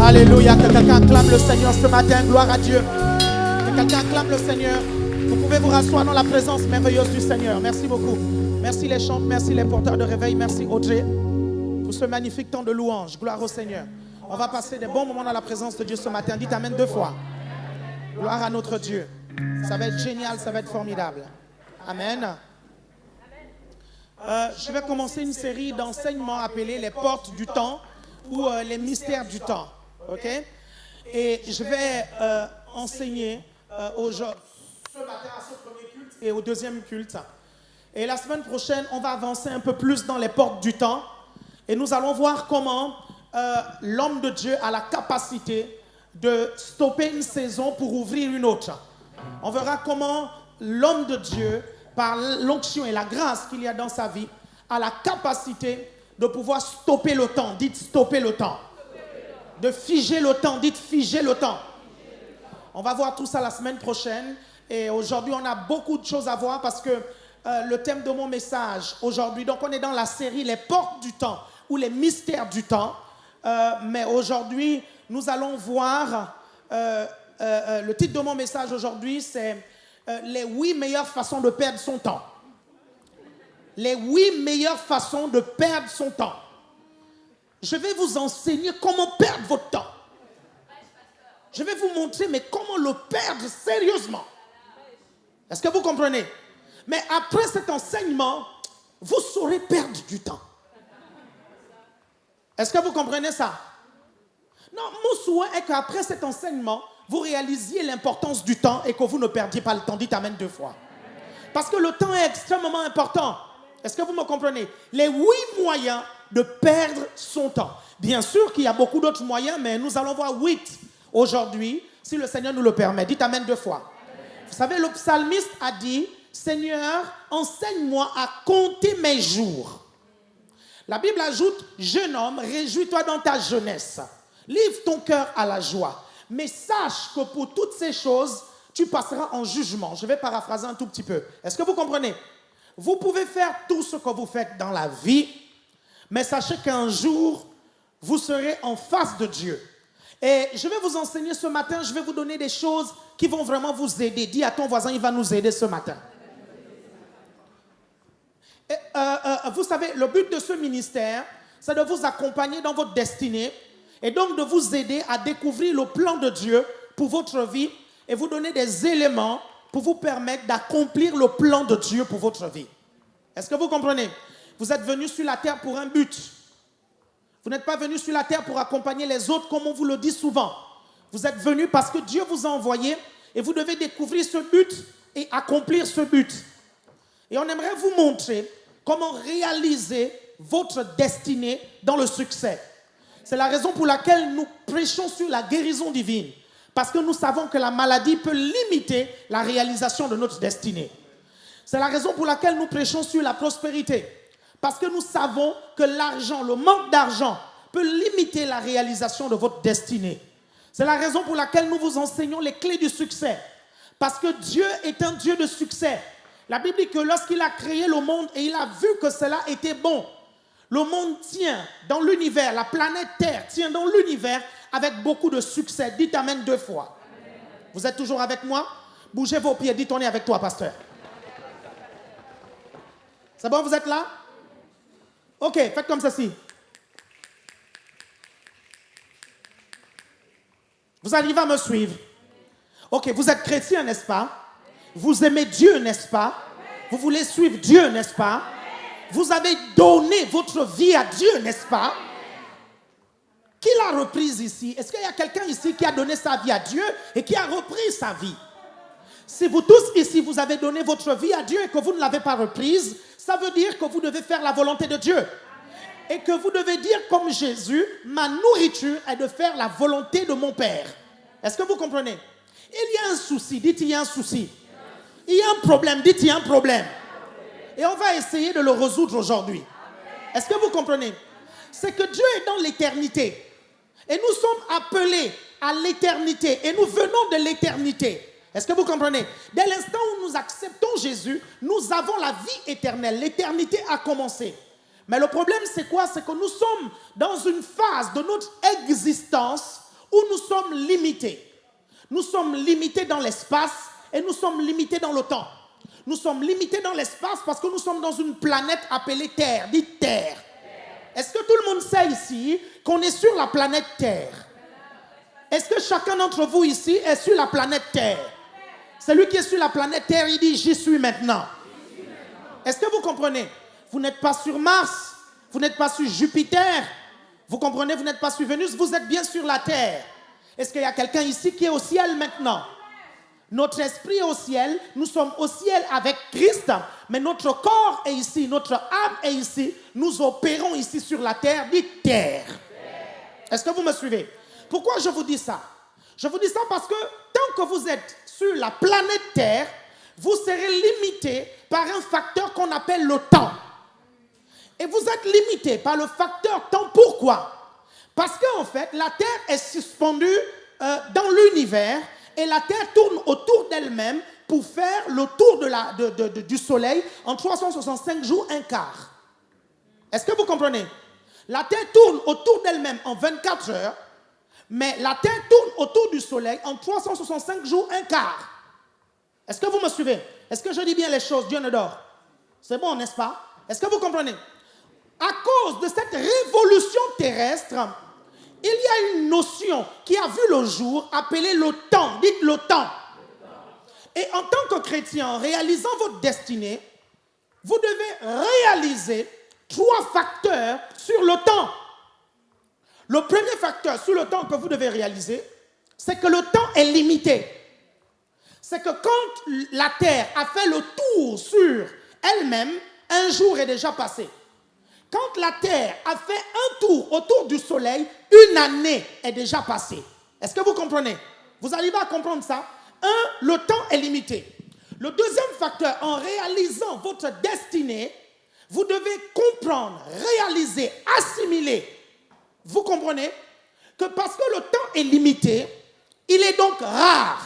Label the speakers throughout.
Speaker 1: Alléluia, que quelqu'un acclame le Seigneur ce matin, gloire à Dieu. Que quelqu'un acclame le Seigneur. Vous pouvez vous rasseoir dans la présence merveilleuse du Seigneur. Merci beaucoup. Merci les chants, merci les porteurs de réveil, merci Audrey pour ce magnifique temps de louange. Gloire au Seigneur. On va passer des bons moments dans la présence de Dieu ce matin. Dites Amen 2 fois. Gloire à notre Dieu. Ça va être génial, ça va être formidable. Amen. Je vais commencer une série d'enseignements appelés les portes du temps ou les mystères du temps. Ok? Et je vais enseigner aujourd'hui, ce matin à ce premier culte et au deuxième culte. Et la semaine prochaine, on va avancer un peu plus dans les portes du temps. Et nous allons voir comment l'homme de Dieu a la capacité de stopper une saison pour ouvrir une autre. On verra comment l'homme de Dieu, par l'onction et la grâce qu'il y a dans sa vie, a la capacité de pouvoir stopper le temps. Dites stopper le temps. De figer le temps. Dites figer le temps. On va voir tout ça la semaine prochaine. Et aujourd'hui, on a beaucoup de choses à voir parce que le thème de mon message aujourd'hui, donc on est dans la série Les portes du temps ou les mystères du temps. Mais aujourd'hui, nous allons voir, le titre de mon message aujourd'hui, c'est les 8 meilleures façons de perdre son temps. les 8 meilleures façons de perdre son temps. Je vais vous enseigner comment perdre votre temps. Je vais vous montrer mais comment le perdre sérieusement. Est-ce que vous comprenez? Mais après cet enseignement, vous saurez perdre du temps. Est-ce que vous comprenez ça? Non, mon souhait est qu'après cet enseignement, vous réalisiez l'importance du temps et que vous ne perdiez pas le temps. Dites amen 2 fois. Parce que le temps est extrêmement important. Est-ce que vous me comprenez? Les 8 moyens de perdre son temps. Bien sûr qu'il y a beaucoup d'autres moyens, mais nous allons voir 8 aujourd'hui, si le Seigneur nous le permet. Dites amen 2 fois. Vous savez, le psalmiste a dit, Seigneur, enseigne-moi à compter mes jours. La Bible ajoute, jeune homme, réjouis-toi dans ta jeunesse. Livre ton cœur à la joie. Mais sache que pour toutes ces choses, tu passeras en jugement. Je vais paraphraser un tout petit peu. Est-ce que vous comprenez? Vous pouvez faire tout ce que vous faites dans la vie, mais sachez qu'un jour, vous serez en face de Dieu. Et je vais vous enseigner ce matin, je vais vous donner des choses qui vont vraiment vous aider. Dis à ton voisin, il va nous aider ce matin. Et, vous savez, le but de ce ministère, c'est de vous accompagner dans votre destinée et donc de vous aider à découvrir le plan de Dieu pour votre vie et vous donner des éléments pour vous permettre d'accomplir le plan de Dieu pour votre vie. Est-ce que vous comprenez? Vous êtes venus sur la terre pour un but. Vous n'êtes pas venus sur la terre pour accompagner les autres comme on vous le dit souvent. Vous êtes venus parce que Dieu vous a envoyé et vous devez découvrir ce but et accomplir ce but. Et on aimerait vous montrer comment réaliser votre destinée dans le succès. C'est la raison pour laquelle nous prêchons sur la guérison divine. Parce que nous savons que la maladie peut limiter la réalisation de notre destinée. C'est la raison pour laquelle nous prêchons sur la prospérité. Parce que nous savons que l'argent, le manque d'argent, peut limiter la réalisation de votre destinée. C'est la raison pour laquelle nous vous enseignons les clés du succès. Parce que Dieu est un Dieu de succès. La Bible dit que lorsqu'il a créé le monde et il a vu que cela était bon, le monde tient dans l'univers, la planète Terre tient dans l'univers avec beaucoup de succès. Dites amen 2 fois. Amen. Vous êtes toujours avec moi? Bougez vos pieds, dites on est avec toi, pasteur. C'est bon, vous êtes là? Ok, faites comme ceci. Vous arrivez à me suivre? Ok, vous êtes chrétien, n'est-ce pas? Vous aimez Dieu, n'est-ce pas? Vous voulez suivre Dieu, n'est-ce pas? Vous avez donné votre vie à Dieu, n'est-ce pas? Qui l'a reprise ici? Est-ce qu'il y a quelqu'un ici qui a donné sa vie à Dieu et qui a repris sa vie? Si vous tous ici, vous avez donné votre vie à Dieu et que vous ne l'avez pas reprise, ça veut dire que vous devez faire la volonté de Dieu. Et que vous devez dire comme Jésus, ma nourriture est de faire la volonté de mon Père. Est-ce que vous comprenez? Il y a un souci, dites il y a un souci. Il y a un problème, dites il y a un problème. Et on va essayer de le résoudre aujourd'hui. Est-ce que vous comprenez? C'est que Dieu est dans l'éternité. Et nous sommes appelés à l'éternité. Et nous venons de l'éternité. Est-ce que vous comprenez? Dès l'instant où nous acceptons Jésus, nous avons la vie éternelle. L'éternité a commencé. Mais le problème, c'est quoi? C'est que nous sommes dans une phase de notre existence où nous sommes limités. Nous sommes limités dans l'espace et nous sommes limités dans le temps. Nous sommes limités dans l'espace parce que nous sommes dans une planète appelée Terre. Dites Terre. Est-ce que tout le monde sait ici qu'on est sur la planète Terre? Est-ce que chacun d'entre vous ici est sur la planète Terre? Celui qui est sur la planète Terre, il dit « J'y suis maintenant ». Est-ce que vous comprenez? Vous n'êtes pas sur Mars, vous n'êtes pas sur Jupiter, vous comprenez? Vous n'êtes pas sur Vénus, vous êtes bien sur la Terre. Est-ce qu'il y a quelqu'un ici qui est au ciel maintenant? Notre esprit est au ciel, nous sommes au ciel avec Christ, mais notre corps est ici, notre âme est ici, nous opérons ici sur la terre, dites terre. Est-ce que vous me suivez? Pourquoi je vous dis ça? Je vous dis ça parce que tant que vous êtes sur la planète Terre, vous serez limité par un facteur qu'on appelle le temps. Et vous êtes limité par le facteur temps. Pourquoi? Parce qu'en fait, la Terre est suspendue dans l'univers et la Terre tourne autour d'elle-même pour faire le tour du Soleil en 365 jours, un quart. Est-ce que vous comprenez? La Terre tourne autour d'elle-même en 24 heures, mais la Terre tourne autour du Soleil en 365 jours, un quart. Est-ce que vous me suivez? Est-ce que je dis bien les choses? Dieu ne dort. C'est bon, n'est-ce pas? Est-ce que vous comprenez? À cause de cette révolution terrestre, il y a une notion qui a vu le jour appelée le temps. Dites le temps. Et en tant que chrétien, en réalisant votre destinée, vous devez réaliser 3 facteurs sur le temps. Le premier facteur sur le temps que vous devez réaliser, c'est que le temps est limité. C'est que quand la Terre a fait le tour sur elle-même, un jour est déjà passé. Quand la Terre a fait un tour autour du Soleil, une année est déjà passée. Est-ce que vous comprenez? Vous arrivez à comprendre ça? Le temps est limité. Le deuxième facteur, en réalisant votre destinée, vous devez comprendre, réaliser, assimiler. Vous comprenez que parce que le temps est limité, il est donc rare.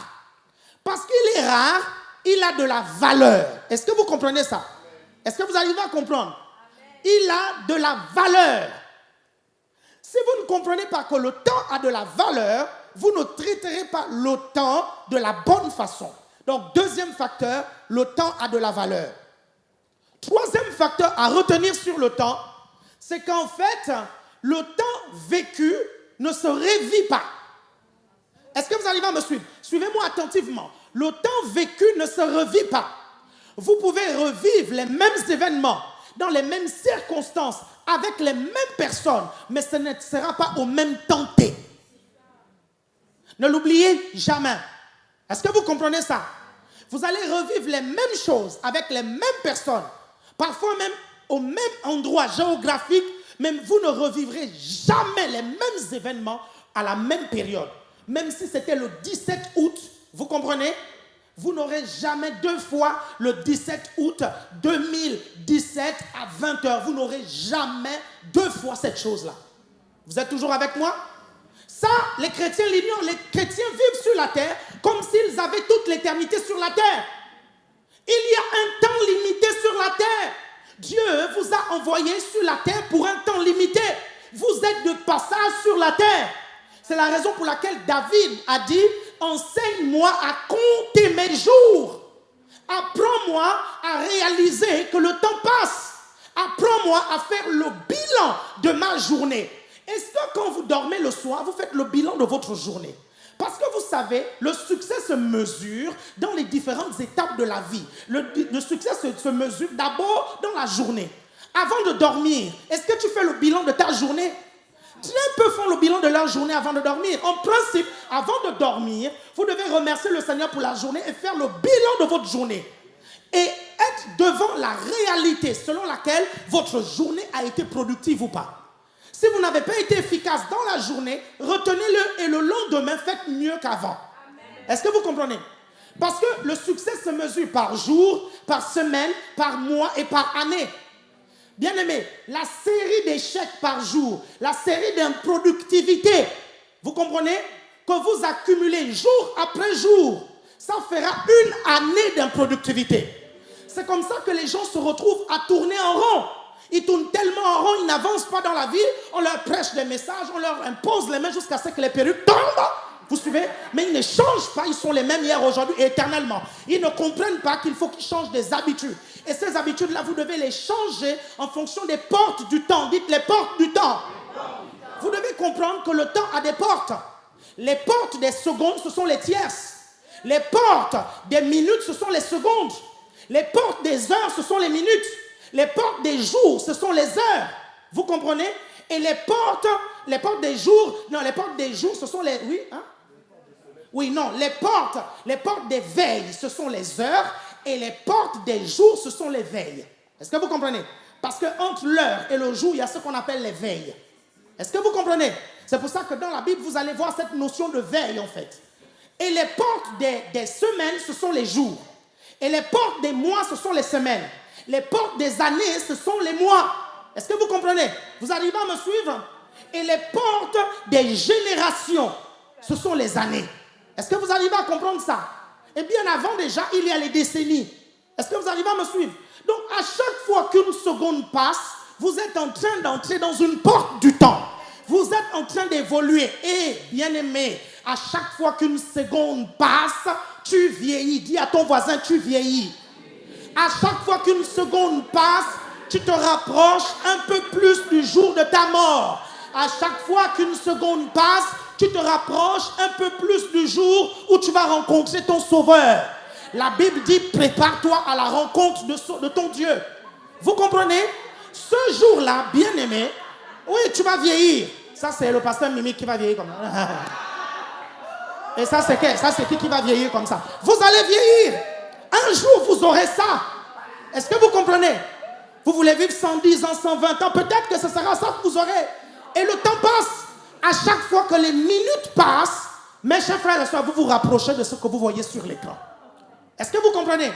Speaker 1: Parce qu'il est rare, il a de la valeur. Est-ce que vous comprenez ça? Est-ce que vous arrivez à comprendre? Il a de la valeur. Si vous ne comprenez pas que le temps a de la valeur, vous ne traiterez pas le temps de la bonne façon. Donc, deuxième facteur, le temps a de la valeur. Troisième facteur à retenir sur le temps, c'est qu'en fait, le temps vécu ne se revit pas. Est-ce que vous arrivez à me suivre? Suivez-moi attentivement. Le temps vécu ne se revit pas. Vous pouvez revivre les mêmes événements, dans les mêmes circonstances, avec les mêmes personnes, mais ce ne sera pas au même temps T. Ne l'oubliez jamais. Est-ce que vous comprenez ça? Vous allez revivre les mêmes choses avec les mêmes personnes, parfois même au même endroit géographique, mais vous ne revivrez jamais les mêmes événements à la même période. Même si c'était le 17 août, vous comprenez? Vous n'aurez jamais 2 fois le 17 août 2017 à 20h. Vous n'aurez jamais 2 fois cette chose-là. Vous êtes toujours avec moi? Ça, les chrétiens l'ignorent. Les chrétiens vivent sur la terre comme s'ils avaient toute l'éternité sur la terre. Il y a un temps limité sur la terre. Dieu vous a envoyé sur la terre pour un temps limité. Vous êtes de passage sur la terre. C'est la raison pour laquelle David a dit « Enseigne-moi à compter mes jours. Apprends-moi à réaliser que le temps passe. Apprends-moi à faire le bilan de ma journée. » Est-ce que quand vous dormez le soir, vous faites le bilan de votre journée? Parce que vous savez, le succès se mesure dans les différentes étapes de la vie. Le succès se mesure d'abord dans la journée. Avant de dormir, est-ce que tu fais le bilan de ta journée? Très peu font le bilan de leur journée avant de dormir. En principe, avant de dormir, vous devez remercier le Seigneur pour la journée et faire le bilan de votre journée. Et être devant la réalité selon laquelle votre journée a été productive ou pas. Si vous n'avez pas été efficace dans la journée, retenez-le et le lendemain, faites mieux qu'avant. Est-ce que vous comprenez? Parce que le succès se mesure par jour, par semaine, par mois et par année. Bien-aimés, la série d'échecs par jour, la série d'improductivité, vous comprenez? Que vous accumulez jour après jour, ça fera une année d'improductivité. C'est comme ça que les gens se retrouvent à tourner en rond. Ils tournent tellement en rond, ils n'avancent pas dans la vie, on leur prêche des messages, on leur impose les mains jusqu'à ce que les perruques tombent. Vous suivez? Mais ils ne changent pas, ils sont les mêmes hier, aujourd'hui et éternellement. Ils ne comprennent pas qu'il faut qu'ils changent des habitudes. Et ces habitudes-là, vous devez les changer en fonction des portes du temps. Dites les portes du temps. Vous devez comprendre que le temps a des portes. Les portes des secondes, ce sont les tierces. Les portes des minutes, ce sont les secondes. Les portes des heures, ce sont les minutes. Les portes des jours, ce sont les heures. Vous comprenez? Et les portes des jours, non, les portes des jours, ce sont les... Oui, hein? Oui, non, les portes des veilles, ce sont les heures. Et les portes des jours, ce sont les veilles. Est-ce que vous comprenez? Parce qu'entre l'heure et le jour, il y a ce qu'on appelle les veilles. Est-ce que vous comprenez? C'est pour ça que dans la Bible, vous allez voir cette notion de veille, en fait. Et les portes des semaines, ce sont les jours. Et les portes des mois, ce sont les semaines. Les portes des années, ce sont les mois. Est-ce que vous comprenez? Vous arrivez à me suivre? Et les portes des générations, ce sont les années. Est-ce que vous arrivez à comprendre ça? Et bien avant déjà, il y a les décennies. Est-ce que vous arrivez à me suivre? Donc à chaque fois qu'une seconde passe, vous êtes en train d'entrer dans une porte du temps. Vous êtes en train d'évoluer. Et bien aimé, à chaque fois qu'une seconde passe, tu vieillis. Dis à ton voisin, tu vieillis. À chaque fois qu'une seconde passe, tu te rapproches un peu plus du jour de ta mort. À chaque fois qu'une seconde passe, tu te rapproches un peu plus du jour où tu vas rencontrer ton Sauveur. La Bible dit, prépare-toi à la rencontre de ton Dieu. Vous comprenez? Ce jour-là, bien-aimé, oui, tu vas vieillir. Ça, c'est le pasteur Mimi qui va vieillir comme ça. Et ça, c'est qui? Ça, c'est qui va vieillir comme ça? Vous allez vieillir. Un jour, vous aurez ça. Est-ce que vous comprenez? Vous voulez vivre 110 ans, 120 ans, peut-être que ce sera ça que vous aurez. Et le temps passe. À chaque fois que les minutes passent, mes chers frères et sœurs, vous vous rapprochez de ce que vous voyez sur l'écran. Est-ce que vous comprenez?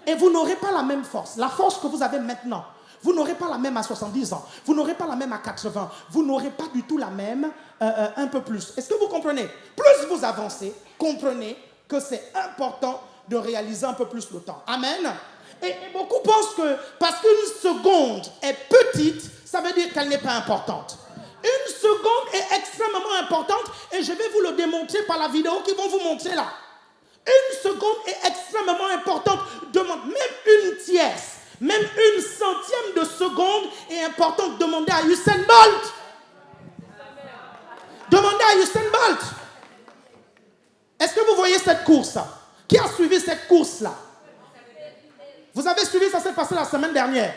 Speaker 1: Et vous n'aurez pas la même force. La force que vous avez maintenant, vous n'aurez pas la même à 70 ans. Vous n'aurez pas la même à 80. Vous n'aurez pas du tout la même un peu plus. Est-ce que vous comprenez? Plus vous avancez, comprenez que c'est important de réaliser un peu plus le temps. Amen. Et beaucoup pensent que parce qu'une seconde est petite, ça veut dire qu'elle n'est pas importante. Une seconde est extrêmement importante et je vais vous le démontrer par la vidéo qu'ils vont vous montrer là. Une seconde est extrêmement importante. Même une tierce, même une centième de seconde est importante. Demandez à Usain Bolt. Demandez à Usain Bolt. Est-ce que vous voyez cette course? Qui a suivi cette course-là? Vous avez suivi, ça s'est passé la semaine dernière.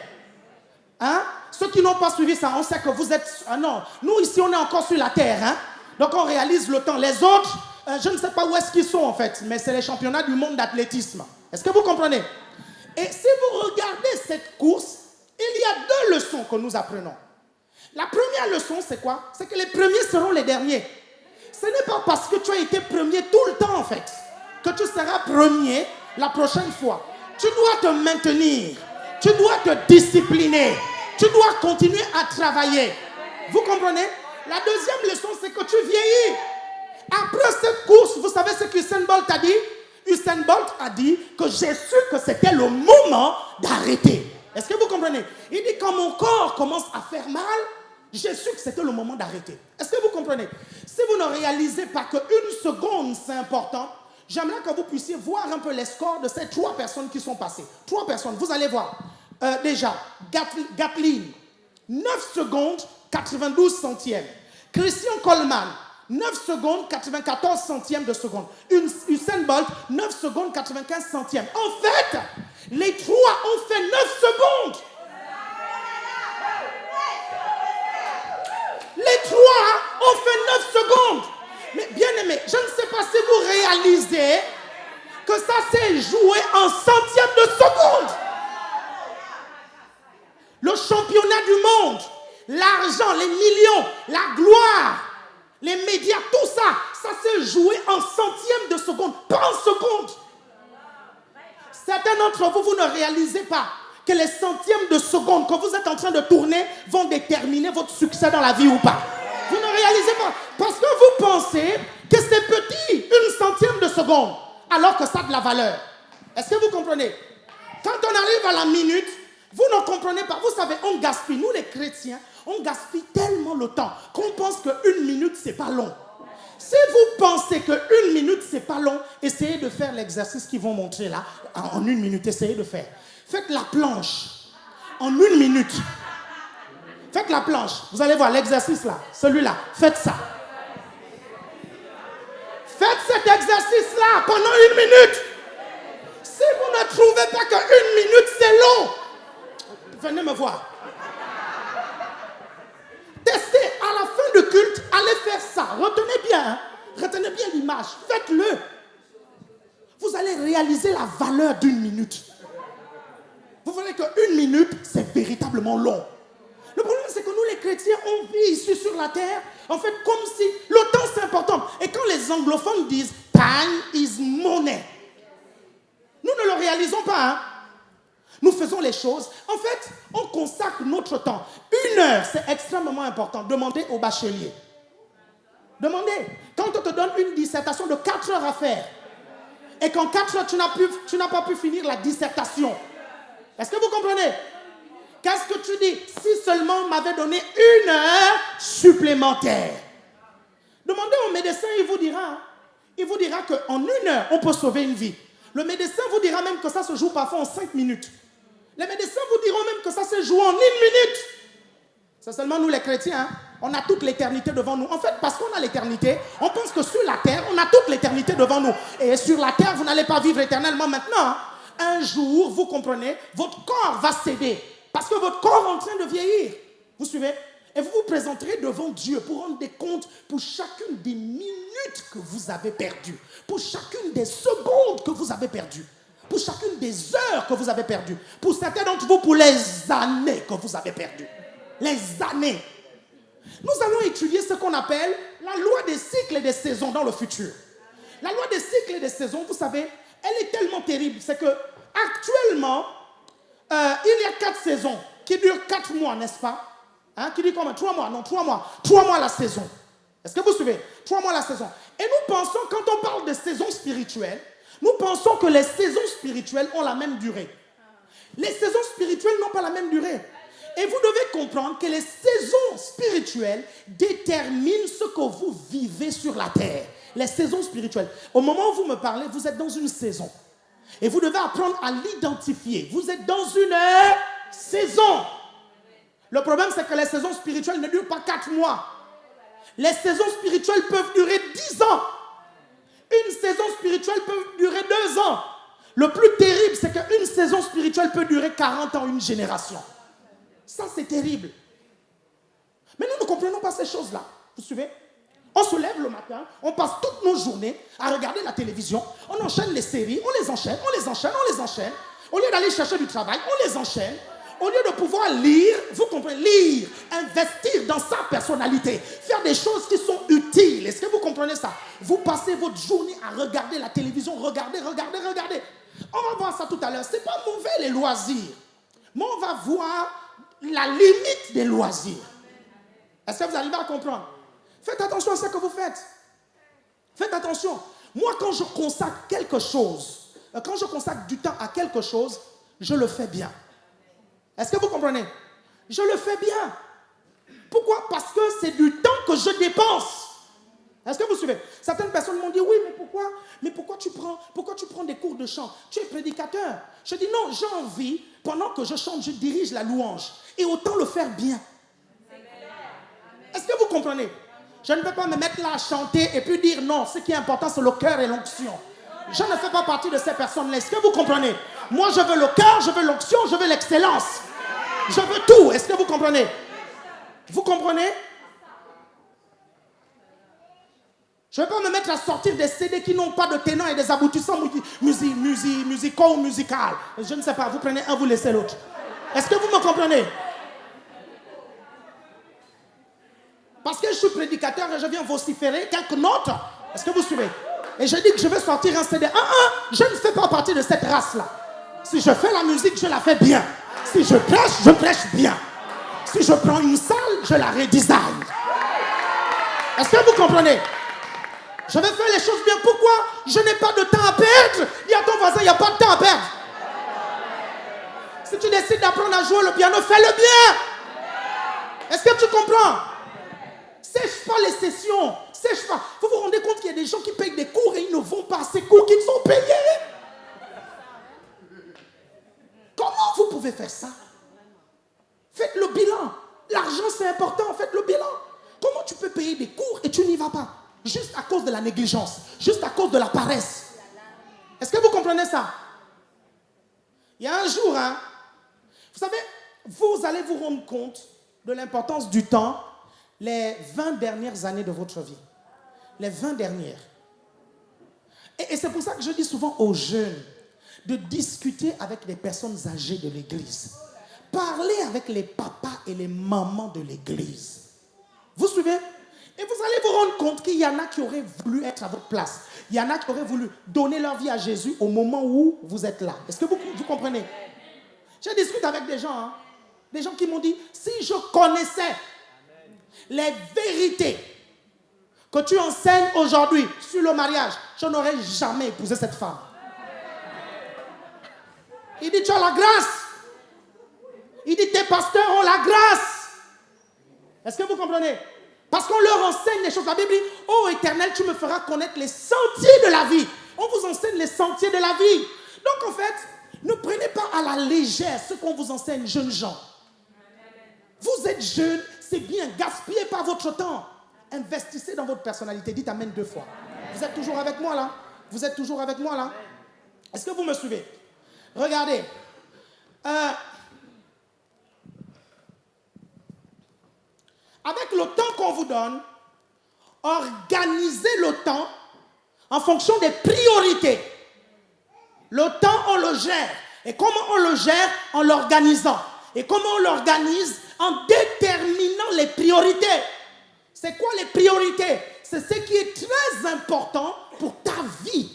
Speaker 1: Hein? Ceux qui n'ont pas suivi ça, on sait que vous êtes... Ah non, nous ici, on est encore sur la terre. Hein? Donc on réalise le temps. Les autres, je ne sais pas où est-ce qu'ils sont en fait, mais c'est les championnats du monde d'athlétisme. Est-ce que vous comprenez? Et si vous regardez cette course, il y a 2 leçons que nous apprenons. La première leçon, c'est quoi? C'est que les premiers seront les derniers. Ce n'est pas parce que tu as été premier tout le temps en fait, que tu seras premier la prochaine fois. Tu dois te maintenir. Tu dois te discipliner. Tu dois continuer à travailler. Vous comprenez? La deuxième leçon, c'est que tu vieillis. Après cette course, vous savez ce qu'Usain Bolt a dit? Usain Bolt a dit que j'ai su que c'était le moment d'arrêter. Est-ce que vous comprenez? Il dit quand mon corps commence à faire mal, j'ai su que c'était le moment d'arrêter. Est-ce que vous comprenez? Si vous ne réalisez pas qu'une seconde, c'est important, j'aimerais que vous puissiez voir un peu les scores de ces 3 personnes qui sont passées. 3 personnes, vous allez voir. Déjà, Gatlin, 9 secondes, 92 centièmes. Christian Coleman, 9 secondes, 94 centièmes de seconde. Usain Bolt, 9 secondes, 95 centièmes. En fait, les 3 ont fait 9 secondes. Les 3 ont fait 9 secondes. Mais bien aimé, je ne sais pas si vous réalisez que ça s'est joué en centièmes de seconde. Le championnat du monde, l'argent, les millions, la gloire, les médias, tout ça, ça s'est joué en centièmes de seconde, pas en seconde. Certains d'entre vous, vous ne réalisez pas que les centièmes de seconde que vous êtes en train de tourner vont déterminer votre succès dans la vie ou pas. Vous ne réalisez pas. Parce que vous pensez que c'est petit, une centième de seconde, alors que ça a de la valeur. Est-ce que vous comprenez? Quand on arrive à la minute, vous ne comprenez pas. Vous savez, on gaspille. Nous, les chrétiens, on gaspille tellement le temps qu'on pense qu'une minute, c'est pas long. Si vous pensez qu'une minute, c'est pas long, essayez de faire l'exercice qu'ils vont montrer là. En 1 minute, essayez de faire. Faites la planche en 1 minute. Faites la planche. Vous allez voir l'exercice là. Celui-là. Faites ça. Faites cet exercice-là pendant 1 minute. Si vous ne trouvez pas qu'1 minute, c'est long, venez me voir. Testez à la fin du culte. Allez faire ça. Retenez bien. Hein? Retenez bien l'image. Faites-le. Vous allez réaliser la valeur d'1 minute. Vous verrez qu'1 minute, c'est véritablement long. Le problème, c'est que nous, les chrétiens, on vit ici sur la terre, en fait, comme si le temps, c'est important. Et quand les anglophones disent « time is money », nous ne le réalisons pas. Hein? Nous faisons les choses. En fait, on consacre notre temps. 1 heure, c'est extrêmement important. Demandez au bachelier. Demandez. Quand on te donne une dissertation de 4 heures à faire, et qu'en 4 heures, tu n'as pas pu finir la dissertation, est-ce que vous comprenez? Qu'est-ce que tu dis? Si seulement on m'avait donné 1 heure supplémentaire. Demandez au médecin, il vous dira qu'en 1 heure, on peut sauver une vie. Le médecin vous dira même que ça se joue parfois en 5 minutes. Les médecins vous diront même que ça se joue en 1 minute. C'est seulement nous les chrétiens, hein? On a toute l'éternité devant nous. En fait, parce qu'on a l'éternité, on pense que sur la terre, on a toute l'éternité devant nous. Et sur la terre, vous n'allez pas vivre éternellement maintenant. Hein? Un jour, vous comprenez, votre corps va céder. Parce que votre corps est en train de vieillir. Vous suivez? Et vous vous présenterez devant Dieu pour rendre des comptes pour chacune des minutes que vous avez perdues. Pour chacune des secondes que vous avez perdues. Pour chacune des heures que vous avez perdues. Pour certains d'entre vous, pour les années que vous avez perdues. Les années. Nous allons étudier ce qu'on appelle la loi des cycles et des saisons dans le futur. La loi des cycles et des saisons, vous savez, elle est tellement terrible. C'est que actuellement, il y a 4 saisons qui durent 4 mois, n'est-ce pas? Hein, qui dit combien? 3 mois, non, 3 mois. 3 mois la saison. Est-ce que vous suivez? 3 mois la saison. Et nous pensons, quand on parle de saison spirituelle, nous pensons que les saisons spirituelles ont la même durée. Les saisons spirituelles n'ont pas la même durée. Et vous devez comprendre que les saisons spirituelles déterminent ce que vous vivez sur la terre. Les saisons spirituelles. Au moment où vous me parlez, vous êtes dans une saison. Et vous devez apprendre à l'identifier. Vous êtes dans une saison. Le problème, c'est que les saisons spirituelles ne durent pas 4 mois. Les saisons spirituelles peuvent durer 10 ans. Une saison spirituelle peut durer 2 ans. Le plus terrible, c'est qu'une saison spirituelle peut durer 40 ans, une génération. Ça, c'est terrible. Mais nous ne comprenons pas ces choses-là. Vous suivez? On se lève le matin, on passe toutes nos journées à regarder la télévision, on enchaîne les séries, on les enchaîne, on les enchaîne, on les enchaîne. Au lieu d'aller chercher du travail, on les enchaîne. Au lieu de pouvoir lire, vous comprenez, lire, investir dans sa personnalité, faire des choses qui sont utiles. Est-ce que vous comprenez ça? Vous passez votre journée à regarder la télévision, regarder. On va voir ça tout à l'heure. C'est pas mauvais les loisirs, mais on va voir la limite des loisirs. Est-ce que vous arrivez à comprendre? Faites attention à ce que vous faites. Faites attention. Moi, quand je consacre quelque chose, quand je consacre du temps à quelque chose, je le fais bien. Est-ce que vous comprenez? Je le fais bien. Pourquoi? Parce que c'est du temps que je dépense. Est-ce que vous suivez? Certaines personnes m'ont dit, oui, mais pourquoi tu prends des cours de chant? Tu es prédicateur. Je dis, non, j'ai envie, pendant que je chante, je dirige la louange. Et autant le faire bien. Est-ce que vous comprenez? Je ne peux pas me mettre là à chanter et puis dire, non, ce qui est important, c'est le cœur et l'onction. Je ne fais pas partie de ces personnes-là. Est-ce que vous comprenez? Moi, je veux le cœur, je veux l'onction, je veux l'excellence. Je veux tout. Est-ce que vous comprenez? Vous comprenez? Je ne vais pas me mettre à sortir des CD qui n'ont pas de tenants et des aboutissants musicaux ou musicales. Je ne sais pas, vous prenez un, vous laissez l'autre. Est-ce que vous me comprenez? Parce que je suis prédicateur et je viens vociférer quelques notes. Est-ce que vous suivez? Et je dis que je vais sortir un CD. Je ne fais pas partie de cette race-là. Si je fais la musique, je la fais bien. Si je prêche bien. Si je prends une salle, je la redesign. Est-ce que vous comprenez? Je vais faire les choses bien. Pourquoi? Je n'ai pas de temps à perdre. Dis à ton voisin, il n'y a pas de temps à perdre. Si tu décides d'apprendre à jouer le piano, fais-le bien. Est-ce que tu comprends? Sèche pas les sessions. Sèche pas. Vous vous rendez compte qu'il y a des gens qui payent des cours et ils ne vont pas à ces cours qu'ils sont payés? Comment vous pouvez faire ça? Faites le bilan. L'argent, c'est important. Faites le bilan. Comment tu peux payer des cours et tu n'y vas pas? Juste à cause de la négligence. Juste à cause de la paresse. Est-ce que vous comprenez ça? Il y a un jour, vous savez, vous allez vous rendre compte de l'importance du temps les 20 dernières années de votre vie. Les 20 dernières. Et c'est pour ça que je dis souvent aux jeunes de discuter avec les personnes âgées de l'église. Parlez avec les papas et les mamans de l'église. Vous suivez? Et vous allez vous rendre compte qu'il y en a qui auraient voulu être à votre place. Il y en a qui auraient voulu donner leur vie à Jésus au moment où vous êtes là. Est-ce que vous comprenez? Je discute avec des gens. Des gens qui m'ont dit, si je connaissais les vérités que tu enseignes aujourd'hui sur le mariage, je n'aurais jamais épousé cette femme. Il dit, tu as la grâce. Il dit, tes pasteurs ont la grâce. Est-ce que vous comprenez? Parce qu'on leur enseigne les choses. La Bible dit, ô Éternel, tu me feras connaître les sentiers de la vie. On vous enseigne les sentiers de la vie. Donc en fait, Ne prenez pas à la légère ce qu'on vous enseigne, jeunes gens. Vous êtes jeunes, c'est bien. Gaspillez pas votre temps. Investissez dans votre personnalité. Dites Amen 2 fois. Vous êtes toujours avec moi là? Vous êtes toujours avec moi là? Est-ce que vous me suivez? Regardez. Avec le temps qu'on vous donne, organisez le temps en fonction des priorités. Le temps, on le gère. Et comment on le gère? En l'organisant. Et comment on l'organise? En déterminant les priorités. C'est quoi les priorités? C'est ce qui est très important pour ta vie.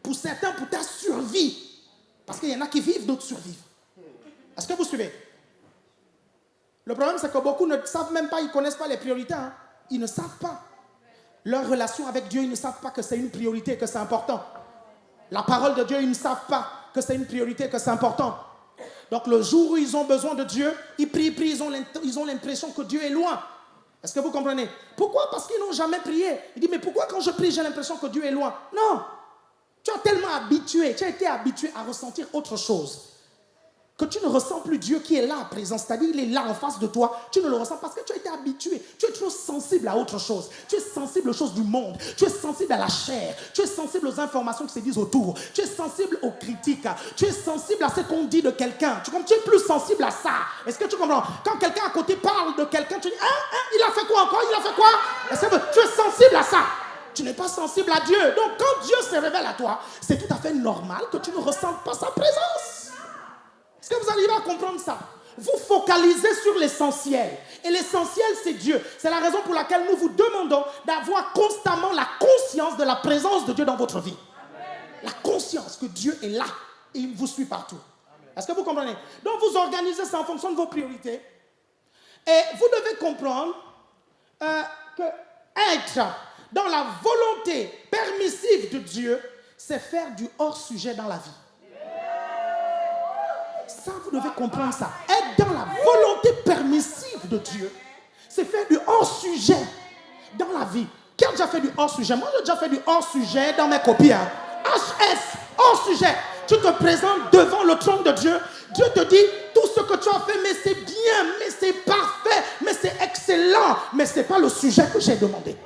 Speaker 1: Pour certains, pour ta survie. Parce qu'il y en a qui vivent, d'autres survivent. Est-ce que vous suivez? Le problème, c'est que beaucoup ne savent même pas, ils ne connaissent pas les priorités. Hein. Ils ne savent pas. Leur relation avec Dieu, ils ne savent pas que c'est une priorité, que c'est important. La parole de Dieu, ils ne savent pas que c'est une priorité, que c'est important. Donc le jour où ils ont besoin de Dieu, ils prient, ils ont l'impression que Dieu est loin. Est-ce que vous comprenez? Pourquoi? Parce qu'ils n'ont jamais prié. Il dit, mais pourquoi quand je prie, j'ai l'impression que Dieu est loin? Non. Tu as tellement habitué, tu as été habitué à ressentir autre chose. Que tu ne ressens plus Dieu qui est là à présent, c'est-à-dire il est là en face de toi, tu ne le ressens parce que tu as été habitué, tu es trop sensible à autre chose, tu es sensible aux choses du monde, tu es sensible à la chair, tu es sensible aux informations qui se disent autour, tu es sensible aux critiques, tu es sensible à ce qu'on dit de quelqu'un, tu es plus sensible à ça. Est-ce que tu comprends? Quand quelqu'un à côté parle de quelqu'un, tu dis, il a fait quoi encore? Il a fait quoi? Est-ce que tu es sensible à ça? Tu n'es pas sensible à Dieu. Donc quand Dieu se révèle à toi, c'est tout à fait normal que tu ne ressentes pas sa présence. Est-ce que vous arrivez à comprendre ça? Vous focalisez sur l'essentiel. Et l'essentiel, c'est Dieu. C'est la raison pour laquelle nous vous demandons d'avoir constamment la conscience de la présence de Dieu dans votre vie. La conscience que Dieu est là et il vous suit partout. Est-ce que vous comprenez? Donc vous organisez ça en fonction de vos priorités. Et vous devez comprendre que être dans la volonté permissive de Dieu, c'est faire du hors-sujet dans la vie. Ça, vous devez comprendre ça. Être dans la volonté permissive de Dieu, c'est faire du hors-sujet dans la vie. Qui a déjà fait du hors-sujet? Moi, j'ai déjà fait du hors-sujet dans mes copies. Hein. HS, hors-sujet. Tu te présentes devant le trône de Dieu. Dieu te dit, tout ce que tu as fait, mais c'est bien, mais c'est parfait, mais c'est excellent. Mais ce n'est pas le sujet que j'ai demandé.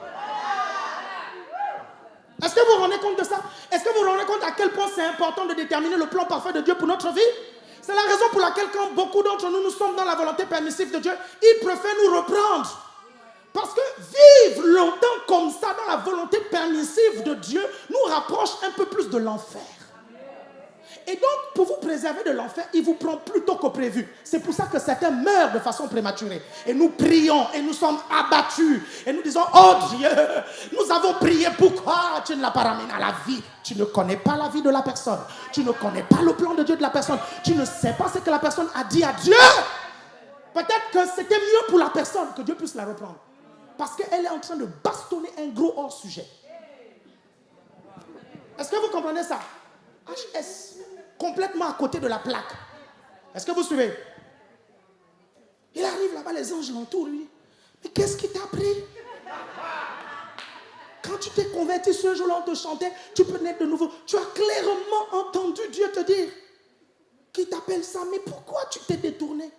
Speaker 1: Est-ce que vous vous rendez compte de ça? Est-ce que vous vous rendez compte à quel point c'est important de déterminer le plan parfait de Dieu pour notre vie? C'est la raison pour laquelle quand beaucoup d'entre nous sommes dans la volonté permissive de Dieu, il préfère nous reprendre. Parce que vivre longtemps comme ça dans la volonté permissive de Dieu nous rapproche un peu plus de l'enfer. Et donc, pour vous préserver de l'enfer, il vous prend plus tôt que prévu. C'est pour ça que certains meurent de façon prématurée. Et nous prions et nous sommes abattus. Et nous disons, oh Dieu, nous avons prié, pourquoi tu ne l'as pas ramené à la vie? Tu ne connais pas la vie de la personne. Tu ne connais pas le plan de Dieu de la personne. Tu ne sais pas ce que la personne a dit à Dieu. Peut-être que c'était mieux pour la personne que Dieu puisse la reprendre. Parce qu'elle est en train de bastonner un gros hors-sujet. Est-ce que vous comprenez ça? HS. Complètement à côté de la plaque. Est-ce que vous suivez? Il arrive là-bas, les anges l'entourent, lui. Mais qu'est-ce qui t'a pris? Quand tu t'es converti ce jour-là, on te chantait, tu peux naître de nouveau. Tu as clairement entendu Dieu te dire, qui t'appelle ça, mais pourquoi tu t'es détourné?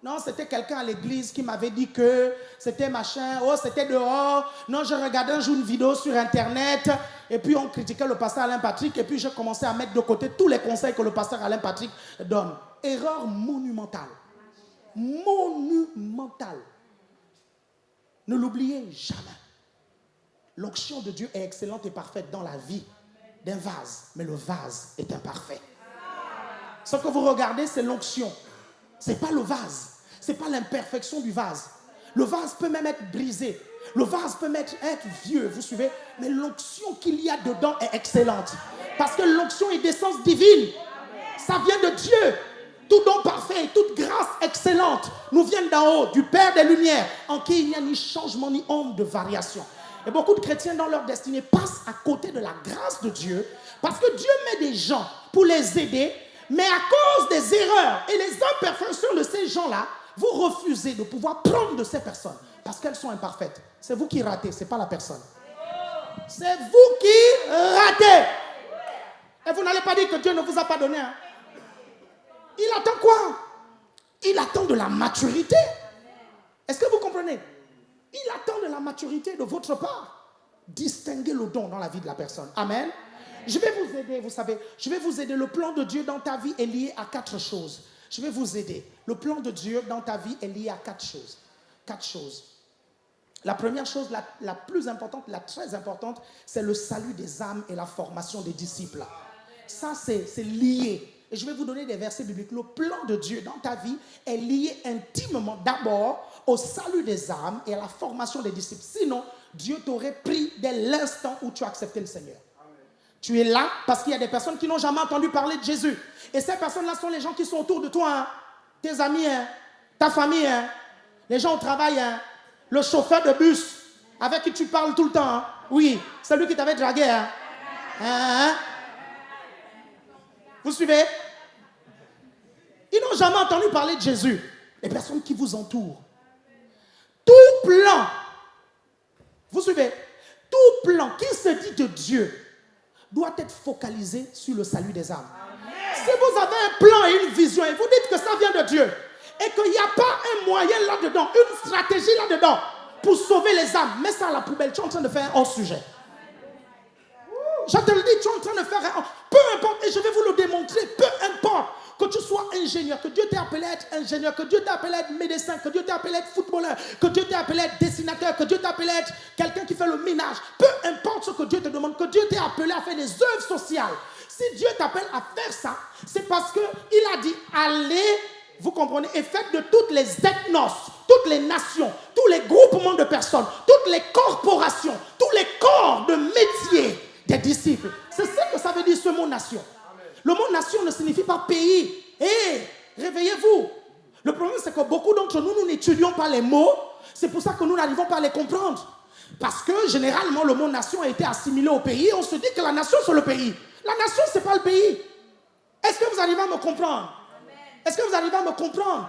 Speaker 1: Non, c'était quelqu'un à l'église qui m'avait dit que c'était machin, oh c'était dehors. Non, je regardais un jour une vidéo sur internet et puis on critiquait le pasteur Alain Patrick et puis j'ai commencé à mettre de côté tous les conseils que le pasteur Alain Patrick donne. Erreur monumentale. Monumentale. Ne l'oubliez jamais. L'onction de Dieu est excellente et parfaite dans la vie d'un vase, mais le vase est imparfait. Ce que vous regardez, c'est l'onction. Ce n'est pas le vase. Ce n'est pas l'imperfection du vase. Le vase peut même être brisé. Le vase peut même être vieux, vous suivez. Mais l'onction qu'il y a dedans est excellente. Parce que l'onction est d'essence divine. Ça vient de Dieu. Tout don parfait et toute grâce excellente nous viennent d'en haut, du Père des Lumières, en qui il n'y a ni changement ni ombre de variation. Et beaucoup de chrétiens dans leur destinée passent à côté de la grâce de Dieu parce que Dieu met des gens pour les aider. Mais à cause des erreurs et les imperfections de ces gens-là, vous refusez de pouvoir prendre de ces personnes parce qu'elles sont imparfaites. C'est vous qui ratez, ce n'est pas la personne. C'est vous qui ratez. Et vous n'allez pas dire que Dieu ne vous a pas donné. Hein? Il attend quoi? Il attend de la maturité. Est-ce que vous comprenez? Il attend de la maturité de votre part. Distinguez le don dans la vie de la personne. Amen. Je vais vous aider, vous savez. Je vais vous aider. Le plan de Dieu dans ta vie est lié à 4 choses. Je vais vous aider. Le plan de Dieu dans ta vie est lié à 4 choses. 4 choses. La première chose, la plus importante, la très importante, c'est le salut des âmes et la formation des disciples. Ça, c'est lié. Et je vais vous donner des versets bibliques. Le plan de Dieu dans ta vie est lié intimement d'abord au salut des âmes et à la formation des disciples. Sinon, Dieu t'aurait pris dès l'instant où tu as accepté le Seigneur. Tu es là parce qu'il y a des personnes qui n'ont jamais entendu parler de Jésus. Et ces personnes-là sont les gens qui sont autour de toi. Hein. Tes amis, hein. Ta famille, hein. Les gens au travail, hein. Le chauffeur de bus avec qui tu parles tout le temps. Hein. Oui, c'est lui qui t'avait dragué. Hein. Hein? Vous suivez? Ils n'ont jamais entendu parler de Jésus. Les personnes qui vous entourent. Tout plan, vous suivez? Tout plan qui se dit de Dieu doit être focalisé sur le salut des âmes. Amen. Si vous avez un plan et une vision et vous dites que ça vient de Dieu et qu'il n'y a pas un moyen là-dedans, une stratégie là-dedans pour sauver les âmes, mets ça à la poubelle. Tu es en train de faire un hors-sujet. Je te le dis, tu es en train de faire un... Peu importe, et je vais vous le démontrer, peu importe que tu sois ingénieur, que Dieu t'ait appelé à être ingénieur, que Dieu t'ait appelé à être médecin, que Dieu t'ait appelé à être footballeur, que Dieu t'ait appelé à être dessinateur, que Dieu t'ait appelé à être quelqu'un qui fait le ménage. Peu importe ce que Dieu te demande, que Dieu t'ait appelé à faire des œuvres sociales. Si Dieu t'appelle à faire ça, c'est parce qu'il a dit, allez, vous comprenez, et faites de toutes les ethnos, toutes les nations, tous les groupements de personnes, toutes les corporations, tous les corps de métier des disciples. C'est ça que ça veut dire ce mot nation. Le mot nation ne signifie pas pays. Hé, réveillez-vous. Le problème, c'est que beaucoup d'entre nous, nous n'étudions pas les mots. C'est pour ça que nous n'arrivons pas à les comprendre. Parce que généralement, le mot nation a été assimilé au pays. On se dit que la nation, c'est le pays. La nation, ce n'est pas le pays. Est-ce que vous arrivez à me comprendre? Est-ce que vous arrivez à me comprendre?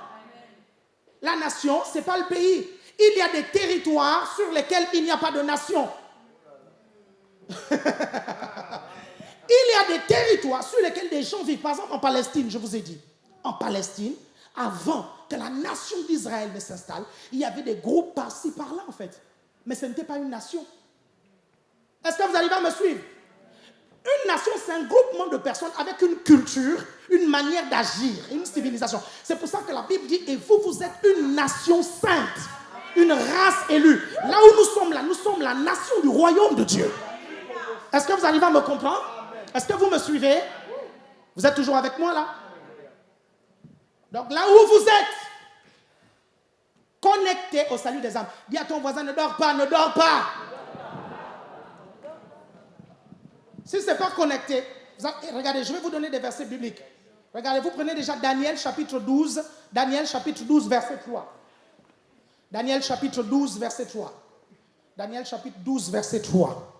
Speaker 1: La nation, ce n'est pas le pays. Il y a des territoires sur lesquels il n'y a pas de nation. Il y a des territoires sur lesquels des gens vivent. Par exemple, en Palestine, je vous ai dit. En Palestine, avant que la nation d'Israël ne s'installe, il y avait des groupes par-ci, par-là, en fait. Mais ce n'était pas une nation. Est-ce que vous arrivez à me suivre? Une nation, c'est un groupement de personnes avec une culture, une manière d'agir, une civilisation. C'est pour ça que la Bible dit, et vous, vous êtes une nation sainte, une race élue. Là où nous sommes la nation du royaume de Dieu. Est-ce que vous arrivez à me comprendre? Est-ce que vous me suivez? Vous êtes toujours avec moi là? Donc là où vous êtes, connecté au salut des âmes. Dis à ton voisin, ne dors pas, ne dors pas. Si ce n'est pas connecté, regardez, je vais vous donner des versets bibliques. Regardez, vous prenez déjà Daniel chapitre 12, verset 3. Daniel chapitre 12, verset 3. Daniel chapitre 12, verset 3.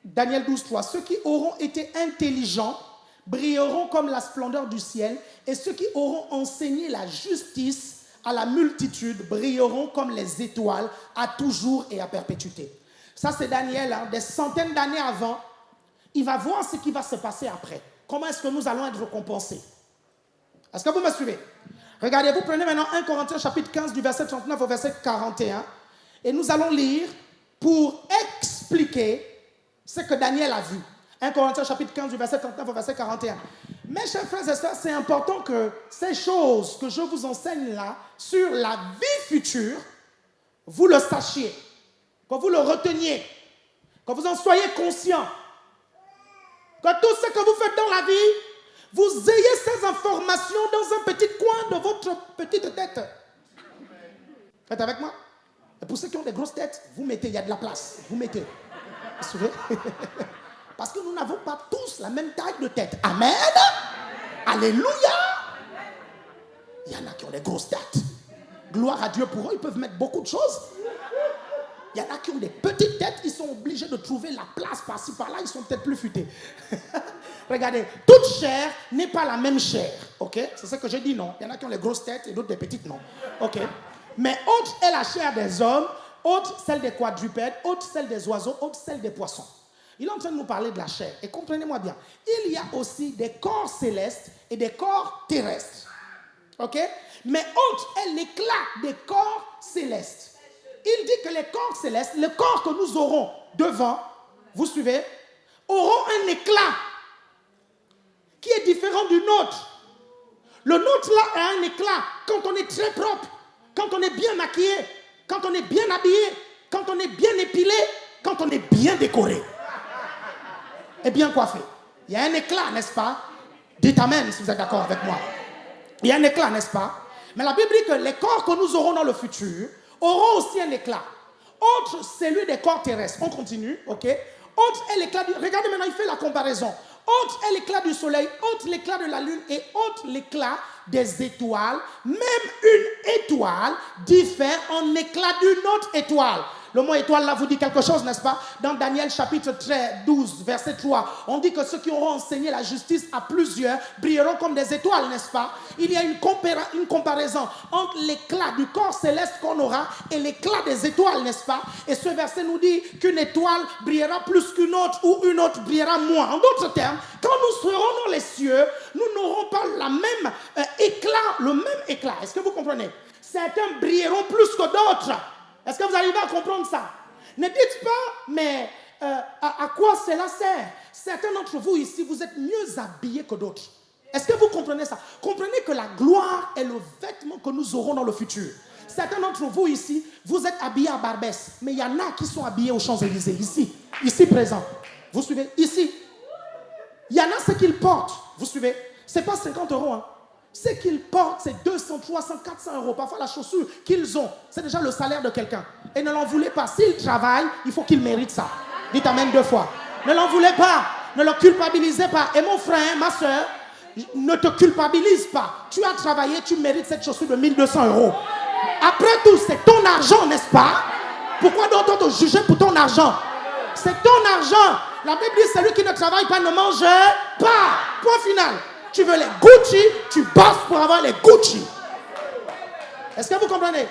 Speaker 1: Daniel 12, 3. Ceux qui auront été intelligents brilleront comme la splendeur du ciel, et ceux qui auront enseigné la justice à la multitude brilleront comme les étoiles à toujours et à perpétuité. Ça, c'est Daniel, hein, des centaines d'années avant. Il va voir ce qui va se passer après. Comment est-ce que nous allons être récompensés? Est-ce que vous me suivez? Regardez, vous prenez maintenant 1 Corinthiens chapitre 15 du verset 39 au verset 41, et nous allons lire pour expliquer ce que Daniel a vu. 1 Corinthiens chapitre 15 du verset 39 au verset 41. Mes chers frères et sœurs, c'est important que ces choses que je vous enseigne là, sur la vie future, vous le sachiez, que vous le reteniez, que vous en soyez conscient, que tout ce que vous faites dans la vie, vous ayez ces informations dans un petit coin de votre petite tête. Faites avec moi. Et pour ceux qui ont des grosses têtes, vous mettez, il y a de la place, vous mettez. Parce que nous n'avons pas tous la même taille de tête. Amen. Alléluia. Il y en a qui ont des grosses têtes. Gloire à Dieu pour eux, ils peuvent mettre beaucoup de choses. Il y en a qui ont des petites têtes, ils sont obligés de trouver la place par-ci, par-là, ils sont peut-être plus futés. Regardez, toute chair n'est pas la même chair. Ok? C'est ce que j'ai dit, non? Il y en a qui ont les grosses têtes et d'autres des petites, non? Ok? Mais autre est la chair des hommes, autre celle des quadrupèdes, autre celle des oiseaux, autre celle des poissons. Il est en train de nous parler de la chair. Et comprenez-moi bien, il y a aussi des corps célestes et des corps terrestres. Ok? Mais autre est l'éclat des corps célestes. Il dit que les corps célestes, le corps que nous aurons devant, vous suivez, auront un éclat qui est différent du nôtre. Le nôtre là a un éclat quand on est très propre, quand on est bien maquillé, quand on est bien habillé, quand on est bien épilé, quand on est bien décoré et bien coiffé. Il y a un éclat, n'est-ce pas? Dites amen si vous êtes d'accord avec moi. Il y a un éclat, n'est-ce pas? Mais la Bible dit que les corps que nous aurons dans le futur auront aussi un éclat. Autre, c'est celui des corps terrestres. On continue, ok? Autre est l'éclat du... Regardez maintenant, il fait la comparaison. Autre est l'éclat du soleil, autre l'éclat de la lune et autre l'éclat des étoiles. Même une étoile diffère en éclat d'une autre étoile. Le mot étoile là vous dit quelque chose, n'est-ce pas? Dans Daniel chapitre 12, verset 3, on dit que ceux qui auront enseigné la justice à plusieurs brilleront comme des étoiles, n'est-ce pas? Il y a une comparaison entre l'éclat du corps céleste qu'on aura et l'éclat des étoiles, n'est-ce pas? Et ce verset nous dit qu'une étoile brillera plus qu'une autre ou une autre brillera moins. En d'autres termes, quand nous serons dans les cieux, nous n'aurons pas la même éclat, le même éclat. Est-ce que vous comprenez? Certains brilleront plus que d'autres. Est-ce que vous arrivez à comprendre ça? Ne dites pas, mais à quoi cela sert? Certains d'entre vous ici, vous êtes mieux habillés que d'autres. Est-ce que vous comprenez ça? Comprenez que la gloire est le vêtement que nous aurons dans le futur. Certains d'entre vous ici, vous êtes habillés à Barbès, mais il y en a qui sont habillés aux Champs-Élysées, ici présent. Vous suivez? Ici. Il y en a ce qu'ils portent, vous suivez? Ce n'est pas 50 €, hein. Ce qu'ils portent, c'est 200, 300, 400 €. Parfois, la chaussure qu'ils ont, c'est déjà le salaire de quelqu'un. Et ne l'en voulez pas. S'ils travaillent, il faut qu'ils méritent ça. Dites amen 2 fois. Ne l'en voulez pas. Ne le culpabilisez pas. Et mon frère, ma soeur, ne te culpabilise pas. Tu as travaillé, tu mérites cette chaussure de 1200 €. Après tout, c'est ton argent, n'est-ce pas? Pourquoi doit-on te juger pour ton argent? C'est ton argent. La Bible dit, celui qui ne travaille pas ne mange pas. Point final. Tu veux les Gucci, tu bosses pour avoir les Gucci. Est-ce que vous comprenez?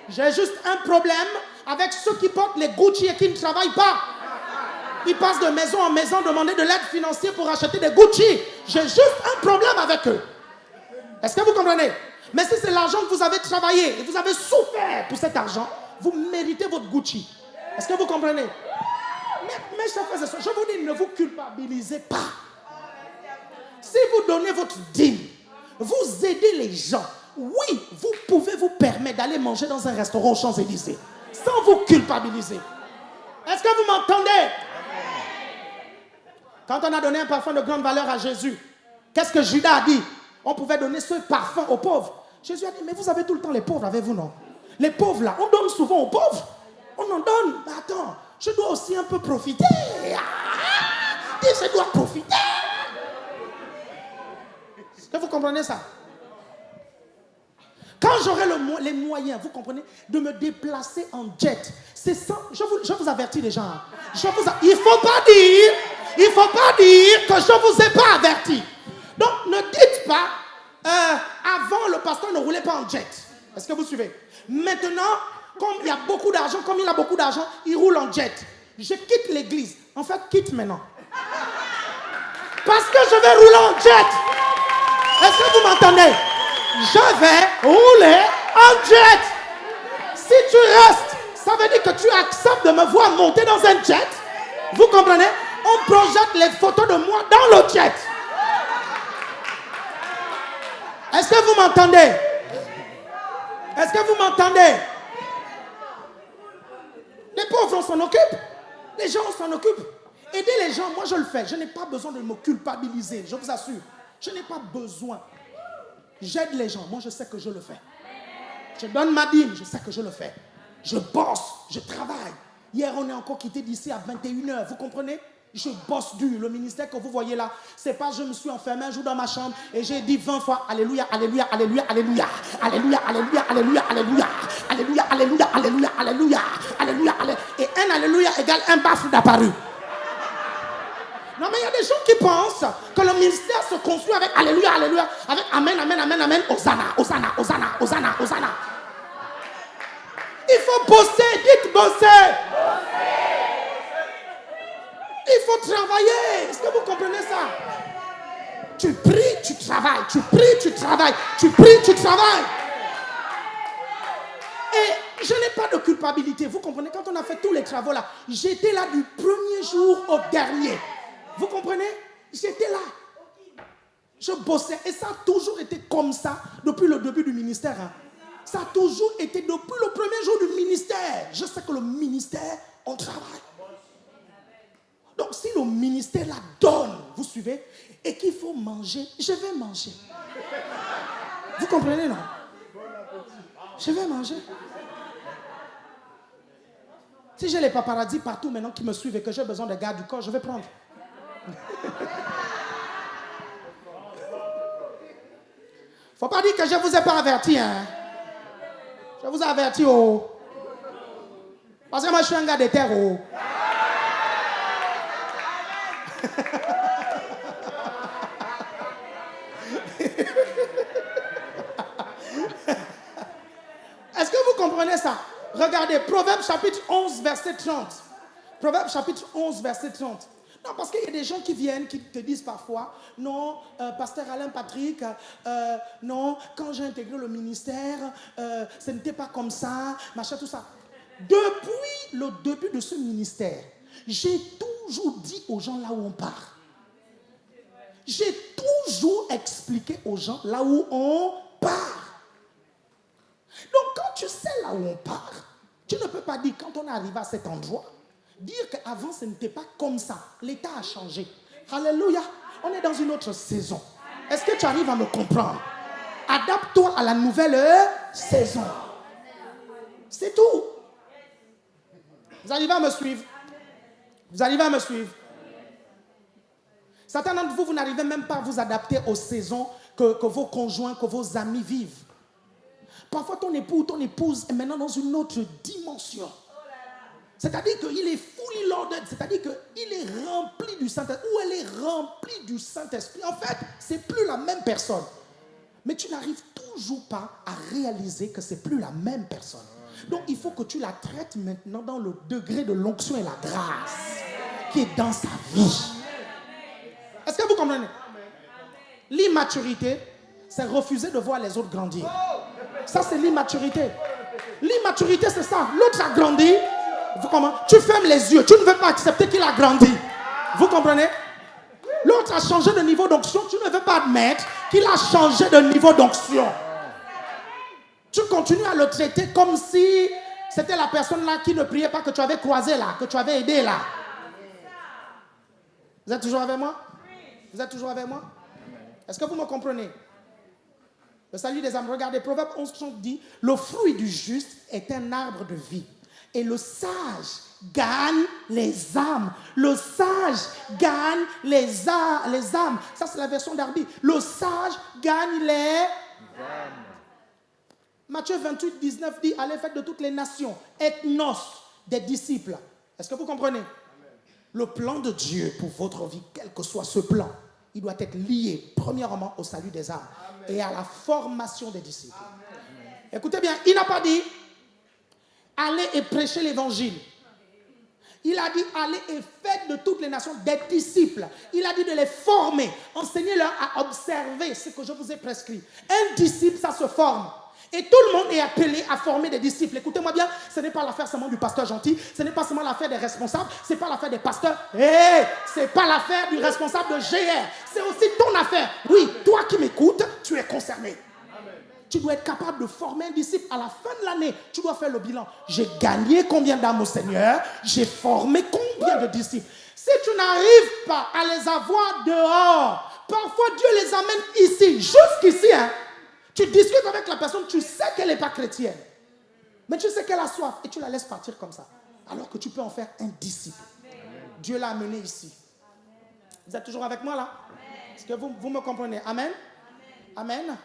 Speaker 1: J'ai juste un problème avec ceux qui portent les Gucci et qui ne travaillent pas. Ils passent de maison en maison demander de l'aide financière pour acheter des Gucci. J'ai juste un problème avec eux. Est-ce que vous comprenez? Mais si c'est l'argent que vous avez travaillé et vous avez souffert pour cet argent, vous méritez votre Gucci. Est-ce que vous comprenez? Mais chers frères et sœurs, je vous dis, ne vous culpabilisez pas. Si vous donnez votre dîme, vous aidez les gens. Oui, vous pouvez vous permettre d'aller manger dans un restaurant aux Champs-Élysées sans vous culpabiliser. Est-ce que vous m'entendez? Quand on a donné un parfum de grande valeur à Jésus, qu'est-ce que Judas a dit? On pouvait donner ce parfum aux pauvres. Jésus a dit, mais vous avez tout le temps les pauvres avec vous, non? Les pauvres là, on donne souvent aux pauvres. On en donne. Mais attends, je dois aussi un peu profiter. Je dois profiter. Est-ce que vous comprenez ça? Quand j'aurai les moyens, vous comprenez, de me déplacer en jet, c'est ça. Je vous avertis les gens. Il ne faut pas dire que je ne vous ai pas averti. Donc ne dites pas, avant le pasteur ne roulait pas en jet. Est-ce que vous suivez? Maintenant, comme il a beaucoup d'argent, il roule en jet. Je quitte l'église. En fait, quitte maintenant. Parce que je vais rouler en jet. Est-ce que vous m'entendez? Je vais rouler en jet. Si tu restes, ça veut dire que tu acceptes de me voir monter dans un jet. Vous comprenez? On projette les photos de moi dans le jet. Est-ce que vous m'entendez? Est-ce que vous m'entendez? Les pauvres, on s'en occupe. Les gens, on s'en occupe. Aider les gens, moi je le fais. Je n'ai pas besoin de me culpabiliser, je vous assure. Je n'ai pas besoin. J'aide les gens, moi je sais que je le fais. Je donne ma dîme, je sais que je le fais. Je bosse, je travaille. Hier, on est encore quitté d'ici à 21 h, vous comprenez? Je bosse dur. Le ministère que vous voyez là, c'est pas je me suis enfermé un jour dans ma chambre et j'ai dit 20 fois Alléluia, Alléluia, Alléluia, Alléluia, Alléluia, Alléluia, Alléluia, Alléluia, Alléluia, Alléluia, Alléluia, Alléluia, Alléluia, Alléluia. Et un Alléluia égale un baffle d'apparu. Non, mais il y a des gens qui pensent que le ministère se construit avec Alléluia, Alléluia, avec Amen, Amen, Amen, Amen, Hosanna, Hosanna, Hosanna, Hosanna, Hosanna. Il faut bosser, dites bosser. Il faut travailler. Est-ce que vous comprenez ça? Tu pries, tu travailles. Tu pries, tu travailles. Tu pries, tu travailles. Et je n'ai pas de culpabilité. Vous comprenez? Quand on a fait tous les travaux là, j'étais là du premier jour au dernier. Vous comprenez? J'étais là. Je bossais. Et ça a toujours été comme ça depuis le début du ministère. Hein. Ça a toujours été depuis le premier jour du ministère. Je sais que le ministère, on travaille. Donc si le ministère la donne, vous suivez, et qu'il faut manger, je vais manger. Vous comprenez, non? Je vais manger. Si j'ai les paparazzis partout maintenant qui me suivent et que j'ai besoin de garde du corps, je vais prendre. Faut pas dire que je ne vous ai pas averti. Hein. Je vous ai averti. Oh. Parce que moi, je suis un gars de terre. Oh. Est-ce que vous comprenez ça? Regardez, Proverbe chapitre 11, verset 30. Proverbe chapitre 11, verset 30. Non, parce qu'il y a des gens qui viennent, qui te disent parfois, non, pasteur Alain Patrick, non, quand j'ai intégré le ministère, ce n'était pas comme ça, machin, tout ça. Depuis le début de ce ministère, j'ai toujours dit aux gens là où on part. J'ai toujours expliqué aux gens là où on part. Donc, quand tu sais là où on part, tu ne peux pas dire, quand on est arrivé à cet endroit, dire qu'avant, ce n'était pas comme ça. L'état a changé. Alléluia. On est dans une autre saison. Est-ce que tu arrives à me comprendre? Adapte-toi à la nouvelle saison. C'est tout. Vous arrivez à me suivre? Vous arrivez à me suivre? Certains d'entre vous, vous n'arrivez même pas à vous adapter aux saisons que vos conjoints, que vos amis vivent. Parfois, ton époux ou ton épouse est maintenant dans une autre dimension. C'est-à-dire qu'il est fully loaded, c'est-à-dire qu'il est rempli du Saint-Esprit, ou elle est remplie du Saint-Esprit. En fait, c'est plus la même personne. Mais tu n'arrives toujours pas à réaliser que c'est plus la même personne. Donc, il faut que tu la traites maintenant dans le degré de l'onction et la grâce qui est dans sa vie. Est-ce que vous comprenez? L'immaturité, c'est refuser de voir les autres grandir. Ça, c'est l'immaturité. L'immaturité, c'est ça. L'autre a grandi. Vous comprenez? Tu fermes les yeux. Tu ne veux pas accepter qu'il a grandi. Vous comprenez? L'autre a changé de niveau d'onction. Tu ne veux pas admettre qu'il a changé de niveau d'onction. Tu continues à le traiter comme si c'était la personne là qui ne priait pas, que tu avais croisé là, que tu avais aidé là. Vous êtes toujours avec moi? Vous êtes toujours avec moi? Est-ce que vous me comprenez? Le salut des âmes. Regardez, Proverbe 11:30 dit, le fruit du juste est un arbre de vie. Et le sage gagne les âmes. Le sage gagne les âmes. Ça, c'est la version d'Arby. Le sage gagne les âmes. Matthieu 28:19 dit, allez, faites de toutes les nations, ethnos, des disciples. Est-ce que vous comprenez? Amen. Le plan de Dieu pour votre vie, quel que soit ce plan, il doit être lié premièrement au salut des âmes. Amen. Et à la formation des disciples. Amen. Écoutez bien, il n'a pas dit allez et prêchez l'évangile. Il a dit allez et faites de toutes les nations des disciples. Il a dit de les former. Enseignez-leur à observer ce que je vous ai prescrit. Un disciple, ça se forme. Et tout le monde est appelé à former des disciples. Écoutez-moi bien, ce n'est pas l'affaire seulement du pasteur gentil, ce n'est pas seulement l'affaire des responsables, ce n'est pas l'affaire des pasteurs, ce n'est pas l'affaire du responsable de GR, c'est aussi ton affaire. Oui, toi qui m'écoutes, tu es concerné. Amen. Tu dois être capable de former un disciple. À la fin de l'année, tu dois faire le bilan. J'ai gagné combien d'âmes au Seigneur? J'ai formé combien de disciples? Si tu n'arrives pas à les avoir dehors, parfois Dieu les amène ici, jusqu'ici, hein. Tu discutes avec la personne, tu sais qu'elle n'est pas chrétienne. Mais tu sais qu'elle a soif et tu la laisses partir comme ça. Alors que tu peux en faire un disciple. Amen. Dieu l'a amené ici. Amen. Vous êtes toujours avec moi là? Est-ce que vous me comprenez? Amen? Amen. Amen.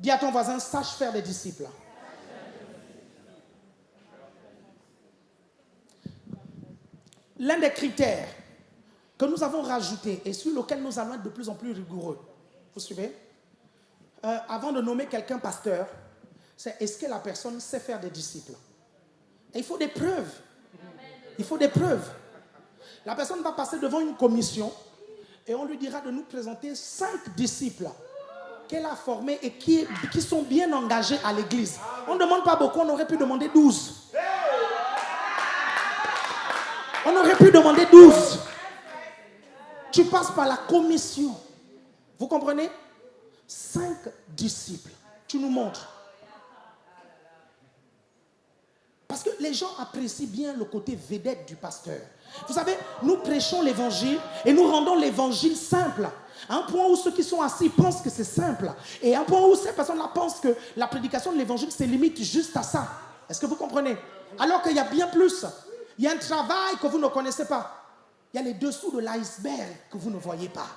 Speaker 1: Dis à ton voisin, sache faire des disciples. L'un des critères que nous avons rajouté et sur lequel nous allons être de plus en plus rigoureux. Vous suivez? Avant de nommer quelqu'un pasteur, c'est est-ce que la personne sait faire des disciples? Et il faut des preuves. Il faut des preuves. La personne va passer devant une commission. Et on lui dira de nous présenter 5 disciples qu'elle a formés et qui sont bien engagés à l'église. On ne demande pas beaucoup, on aurait pu demander 12. On aurait pu demander 12. Tu passes par la commission. Vous comprenez? 5 disciples. Tu nous montres. Parce que les gens apprécient bien le côté vedette du pasteur. Vous savez, nous prêchons l'évangile et nous rendons l'évangile simple. À un point où ceux qui sont assis pensent que c'est simple. Et à un point où ces personnes-là pensent que la prédication de l'évangile se limite juste à ça. Est-ce que vous comprenez? Alors qu'il y a bien plus. Il y a un travail que vous ne connaissez pas. Il y a les dessous de l'iceberg que vous ne voyez pas.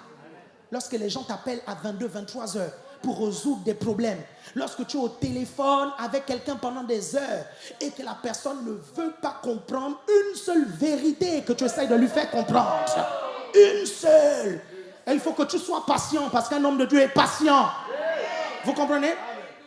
Speaker 1: Lorsque les gens t'appellent à 22, 23 heures pour résoudre des problèmes. Lorsque tu es au téléphone avec quelqu'un pendant des heures et que la personne ne veut pas comprendre une seule vérité que tu essaies de lui faire comprendre. Une seule. Et il faut que tu sois patient parce qu'un homme de Dieu est patient. Vous comprenez?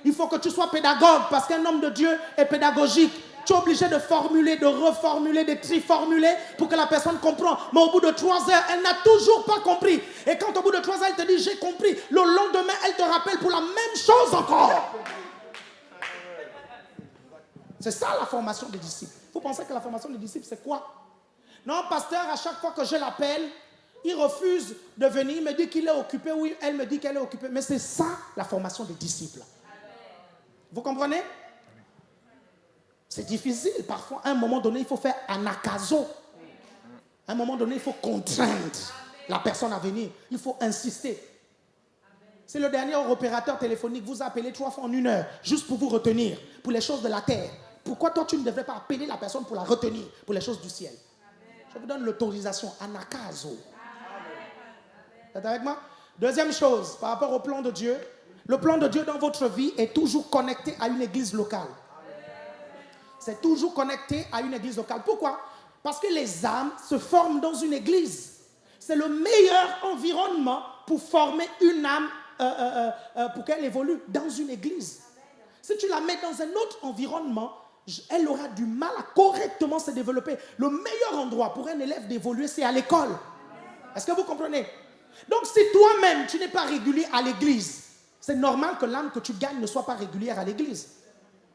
Speaker 1: Il faut que tu sois pédagogue parce qu'un homme de Dieu est pédagogique. Tu es obligé de formuler, de reformuler, de triformuler pour que la personne comprenne. Mais au bout de 3 heures, elle n'a toujours pas compris. Et quand au bout de 3 heures, elle te dit j'ai compris, le lendemain, elle te rappelle pour la même chose encore. C'est ça la formation des disciples. Vous pensez que la formation des disciples, c'est quoi? Non, pasteur, à chaque fois que je l'appelle, il refuse de venir, il me dit qu'il est occupé, oui, elle me dit qu'elle est occupée. Mais c'est ça la formation des disciples. Vous comprenez? C'est difficile. Parfois, à un moment donné, il faut faire anakazo. À un moment donné, il faut contraindre la personne à venir. Il faut insister. C'est le dernier opérateur téléphonique. Vous appelez 3 fois en 1 heure, juste pour vous retenir, pour les choses de la terre. Pourquoi toi, tu ne devrais pas appeler la personne pour la retenir, pour les choses du ciel? Je vous donne l'autorisation. Anakazo. Vous êtes avec moi? Deuxième chose, par rapport au plan de Dieu. Le plan de Dieu dans votre vie est toujours connecté à une église locale. C'est toujours connecté à une église locale. Pourquoi? Parce que les âmes se forment dans une église. C'est le meilleur environnement pour former une âme, pour qu'elle évolue dans une église. Si tu la mets dans un autre environnement, elle aura du mal à correctement se développer. Le meilleur endroit pour un élève d'évoluer, c'est à l'école. Est-ce que vous comprenez? Donc si toi-même, tu n'es pas régulier à l'église, c'est normal que l'âme que tu gagnes ne soit pas régulière à l'église.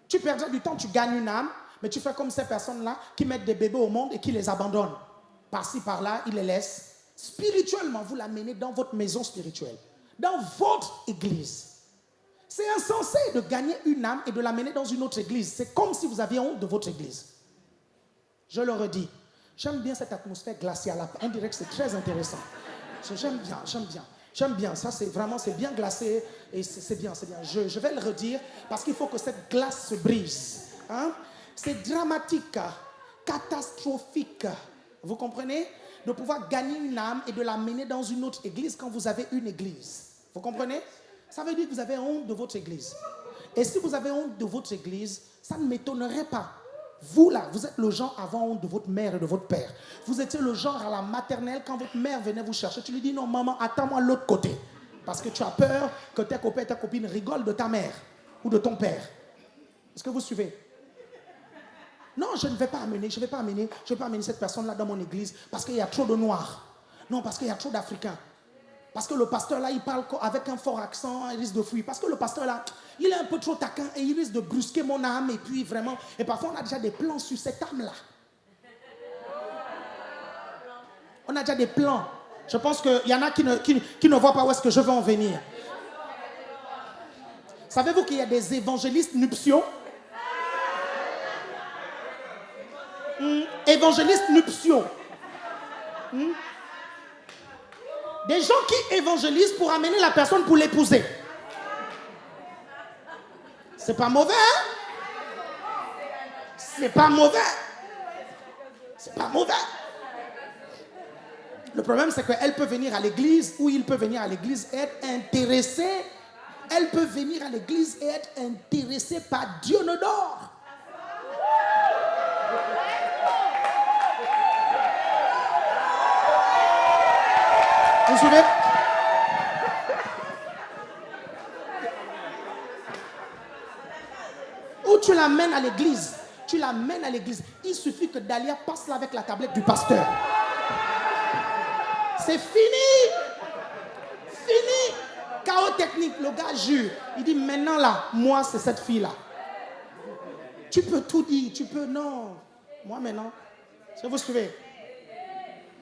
Speaker 1: Tu perdras du temps, tu gagnes une âme, mais tu fais comme ces personnes-là qui mettent des bébés au monde et qui les abandonnent. Par-ci, par-là, ils les laissent. Spirituellement, vous l'amenez dans votre maison spirituelle, dans votre église. C'est insensé de gagner une âme et de l'amener dans une autre église. C'est comme si vous aviez honte de votre église. Je le redis. J'aime bien cette atmosphère glaciale. On dirait que c'est très intéressant. J'aime bien. Ça, c'est vraiment, c'est bien glacé et c'est bien. Je vais le redire parce qu'il faut que cette glace se brise. Hein? C'est dramatique, catastrophique. Vous comprenez? De pouvoir gagner une âme et de l'amener dans une autre église quand vous avez une église. Vous comprenez? Ça veut dire que vous avez honte de votre église. Et si vous avez honte de votre église, ça ne m'étonnerait pas. Vous là, vous êtes le genre avant honte de votre mère et de votre père. Vous étiez le genre à la maternelle, quand votre mère venait vous chercher, tu lui dis non maman, attends-moi de l'autre côté. Parce que tu as peur que tes copains et tes copines rigolent de ta mère ou de ton père. Est-ce que vous suivez? Non, je ne vais pas amener cette personne-là dans mon église parce qu'il y a trop de noirs. Non, parce qu'il y a trop d'Africains. Parce que le pasteur là, il parle avec un fort accent, il risque de fuir. Parce que le pasteur là, il est un peu trop taquin et il risque de brusquer mon âme. Et puis vraiment, et parfois on a déjà des plans sur cette âme-là. On a déjà des plans. Je pense qu'il y en a qui ne voient pas où est-ce que je veux en venir. Savez-vous qu'il y a des évangélistes nuptiaux? Évangélistes nuptiaux. Des gens qui évangélisent pour amener la personne pour l'épouser. C'est pas mauvais, hein? C'est pas mauvais. C'est pas mauvais. Le problème, c'est qu'elle peut venir à l'église ou il peut venir à l'église et être intéressé. Elle peut venir à l'église et être intéressée par Dionodore. Vous suivez? Ou tu l'amènes à l'église. Tu l'amènes à l'église. Il suffit que Dalia passe là avec la tablette du pasteur. C'est fini. chaos technique. Le gars jure. Il dit, maintenant là, moi, c'est cette fille-là. Tu peux tout dire. Tu peux, non. Moi, maintenant. Est-ce que vous suivez?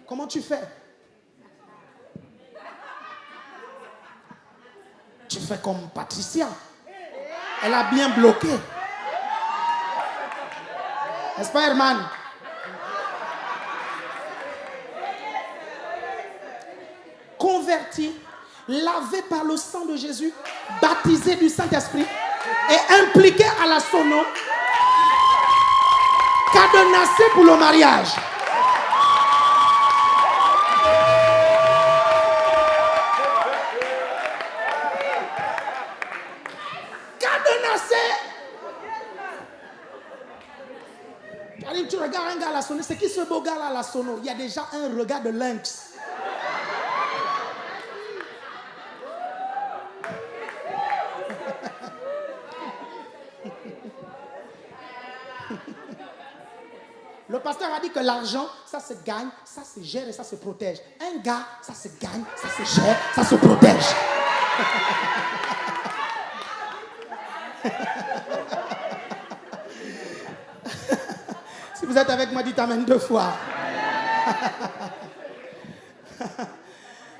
Speaker 1: Comment tu fais? Tu fais comme Patricia. Elle a bien bloqué. N'est-ce pas, Herman? Converti, lavé par le sang de Jésus, baptisé du Saint-Esprit et impliqué à la sono, cadenassé pour le mariage. Tu regardes un gars à la sono, c'est qui ce beau gars là à la sono? Il y a déjà un regard de lynx. Le pasteur a dit que l'argent, ça se gagne, ça se gère et ça se protège. Un gars, ça se gagne, ça se gère, ça se protège. Si vous êtes avec moi, dites amen 2 fois.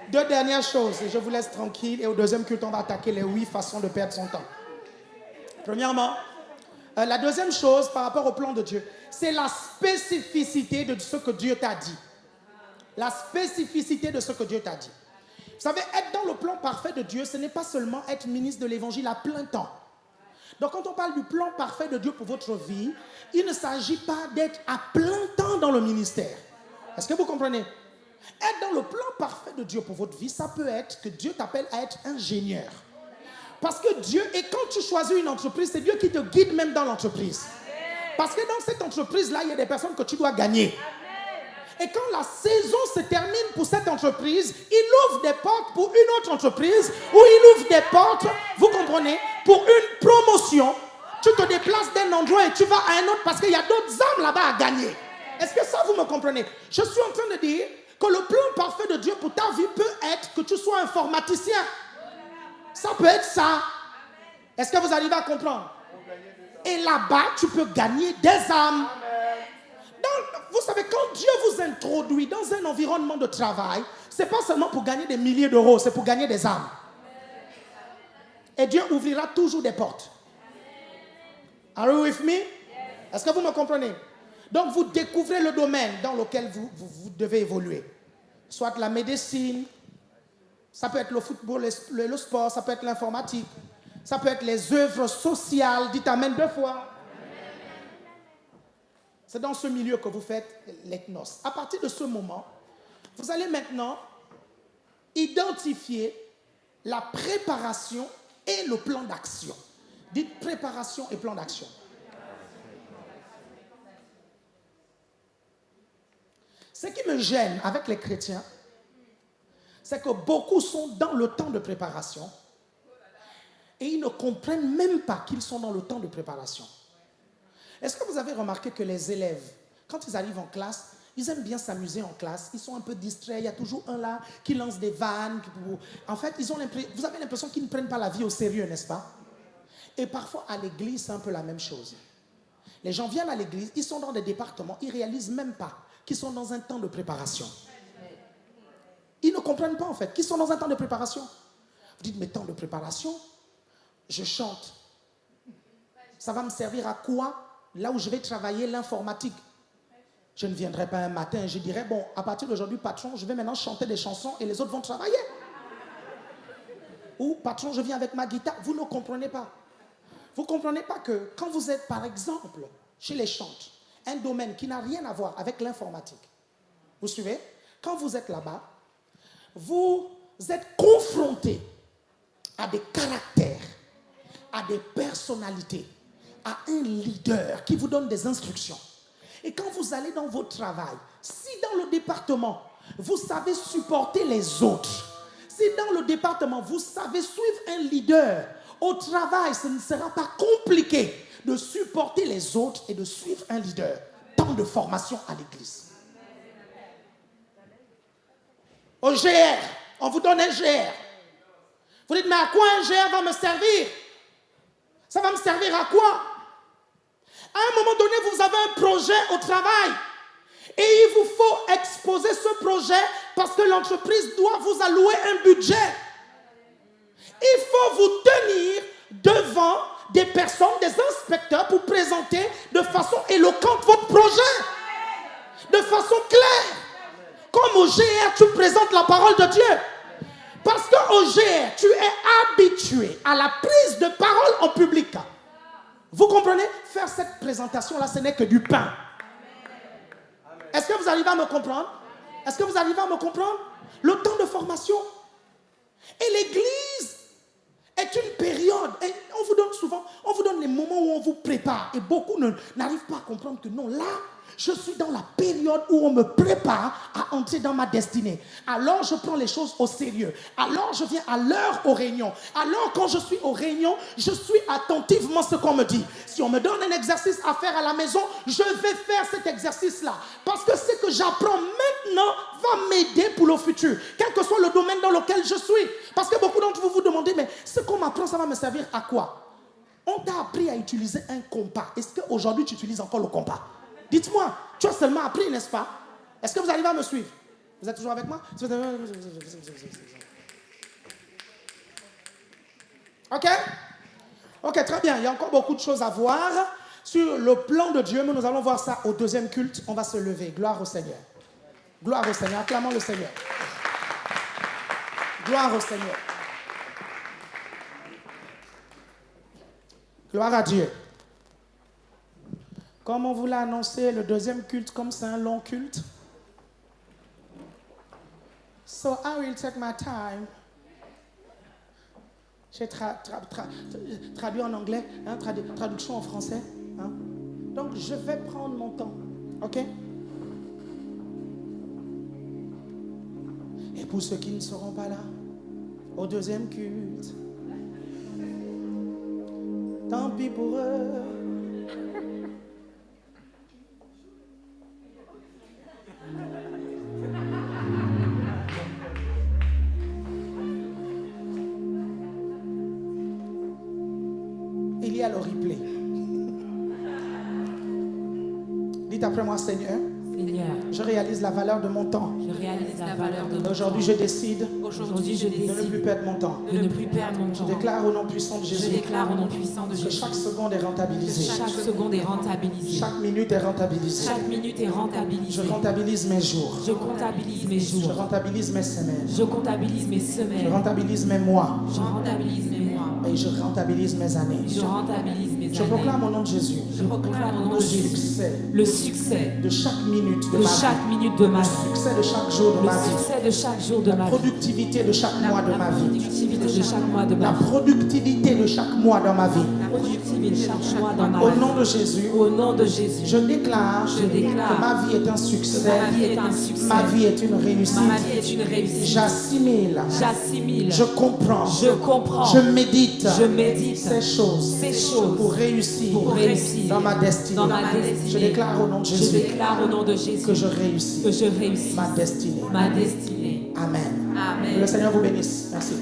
Speaker 1: Deux dernières choses, et je vous laisse tranquille. Et au deuxième culte, on va attaquer les 8 façons de perdre son temps. Premièrement, la deuxième chose par rapport au plan de Dieu, c'est la spécificité de ce que Dieu t'a dit. La spécificité de ce que Dieu t'a dit. Vous savez, être dans le plan parfait de Dieu, ce n'est pas seulement être ministre de l'évangile à plein temps. Donc quand on parle du plan parfait de Dieu pour votre vie, il ne s'agit pas d'être à plein temps dans le ministère. Est-ce que vous comprenez? Être dans le plan parfait de Dieu pour votre vie, ça peut être que Dieu t'appelle à être ingénieur. Parce que Dieu, et quand tu choisis une entreprise, c'est Dieu qui te guide même dans l'entreprise. Parce que dans cette entreprise-là, il y a des personnes que tu dois gagner. Et quand la saison se termine pour cette entreprise, il ouvre des portes pour une autre entreprise, ou il ouvre des portes, vous comprenez, pour une promotion. Tu te déplaces d'un endroit et tu vas à un autre parce qu'il y a d'autres âmes là-bas à gagner. Est-ce que ça, vous me comprenez? Je suis en train de dire que le plan parfait de Dieu pour ta vie peut être que tu sois informaticien. Ça peut être ça. Est-ce que vous arrivez à comprendre? Et là-bas, tu peux gagner des âmes. Vous savez, quand Dieu vous introduit dans un environnement de travail, ce n'est pas seulement pour gagner des milliers d'euros, c'est pour gagner des âmes. Et Dieu ouvrira toujours des portes. Are you with me? Est-ce que vous me comprenez? Donc, vous découvrez le domaine dans lequel vous devez évoluer. Soit la médecine, ça peut être le football, le sport, ça peut être l'informatique, ça peut être les œuvres sociales. Dites amen 2 fois. C'est dans ce milieu que vous faites l'ethnos. À partir de ce moment, vous allez maintenant identifier la préparation et le plan d'action. Dites préparation et plan d'action. Ce qui me gêne avec les chrétiens, c'est que beaucoup sont dans le temps de préparation et ils ne comprennent même pas qu'ils sont dans le temps de préparation. Est-ce que vous avez remarqué que les élèves, quand ils arrivent en classe, ils aiment bien s'amuser en classe, ils sont un peu distraits, il y a toujours un là qui lance des vannes. En fait, vous avez l'impression qu'ils ne prennent pas la vie au sérieux, n'est-ce pas? Et parfois, à l'église, c'est un peu la même chose. Les gens viennent à l'église, ils sont dans des départements, ils ne réalisent même pas qu'ils sont dans un temps de préparation. Ils ne comprennent pas en fait qu'ils sont dans un temps de préparation. Vous dites, mais temps de préparation, je chante. Ça va me servir à quoi? Là où je vais travailler l'informatique. Je ne viendrai pas un matin et je dirai, bon, à partir d'aujourd'hui, patron, je vais maintenant chanter des chansons et les autres vont travailler. Ou, patron, je viens avec ma guitare. Vous ne comprenez pas. Vous ne comprenez pas que quand vous êtes, par exemple, chez les chantres, un domaine qui n'a rien à voir avec l'informatique, vous suivez? Quand vous êtes là-bas, vous êtes confronté à des caractères, à des personnalités, à un leader qui vous donne des instructions. Et quand vous allez dans votre travail, si dans le département, vous savez supporter les autres, si dans le département, vous savez suivre un leader, au travail, ce ne sera pas compliqué de supporter les autres et de suivre un leader. Tant de formation à l'église. Au GR, on vous donne un GR. Vous dites, mais à quoi un GR va me servir? Ça va me servir à quoi? À un moment donné, vous avez un projet au travail et il vous faut exposer ce projet parce que l'entreprise doit vous allouer un budget. Il faut vous tenir devant des personnes, des inspecteurs pour présenter de façon éloquente votre projet, de façon claire. Comme au GR, tu présentes la parole de Dieu. Parce qu'au GR, tu es habitué à la prise de parole en public. Vous comprenez? Faire cette présentation-là, ce n'est que du pain. Est-ce que vous arrivez à me comprendre? Est-ce que vous arrivez à me comprendre? Le temps de formation. Et l'église est une période. Et on vous donne souvent, on vous donne les moments où on vous prépare. Et beaucoup n'arrivent pas à comprendre que non, là, je suis dans la période où on me prépare à entrer dans ma destinée. Alors, je prends les choses au sérieux. Alors, je viens à l'heure aux réunions. Alors, quand je suis aux réunions, je suis attentivement ce qu'on me dit. Si on me donne un exercice à faire à la maison, je vais faire cet exercice-là. Parce que ce que j'apprends maintenant va m'aider pour le futur. Quel que soit le domaine dans lequel je suis. Parce que beaucoup d'entre vous vous demandez, mais ce qu'on m'apprend, ça va me servir à quoi? On t'a appris à utiliser un compas. Est-ce qu'aujourd'hui, tu utilises encore le compas? Dites-moi, tu as seulement appris, n'est-ce pas? Est-ce que vous arrivez à me suivre? Vous êtes toujours avec moi? Ok? Ok, très bien. Il y a encore beaucoup de choses à voir sur le plan de Dieu, mais nous allons voir ça au deuxième culte. On va se lever. Gloire au Seigneur. Gloire au Seigneur. Acclamons le Seigneur. Gloire au Seigneur. Gloire à Dieu. Comme on vous l'a annoncé, le deuxième culte, comme c'est un long culte. So I will take my time. J'ai traduit en anglais, hein, traduction en français. Hein. Donc je vais prendre mon temps. Ok? Et pour ceux qui ne seront pas là, au deuxième culte, tant pis pour eux. Il y a le replay. Dites après moi, Seigneur, je réalise la valeur de mon temps. Aujourd'hui, je décide de ne plus perdre mon temps. Je déclare au nom puissant de Jésus que chaque seconde est rentabilisée. Chaque minute est rentabilisée. Je rentabilise mes jours. Je rentabilise mes semaines. Je rentabilise mes mois. Et je rentabilise mes années. Je proclame au nom de Jésus le succès de chaque minute de ma vie. Le succès de chaque jour de ma vie. La productivité de chaque mois de ma vie. La productivité de chaque mois dans ma vie. Au nom de Jésus, je déclare que ma vie est un succès. Ma vie est une réussite. J'assimile. Je comprends. Je médite ces choses pour réussir dans ma destinée. Je déclare au nom de Jésus que je réussis ma destinée. Amen. Que le Seigneur vous bénisse. Merci.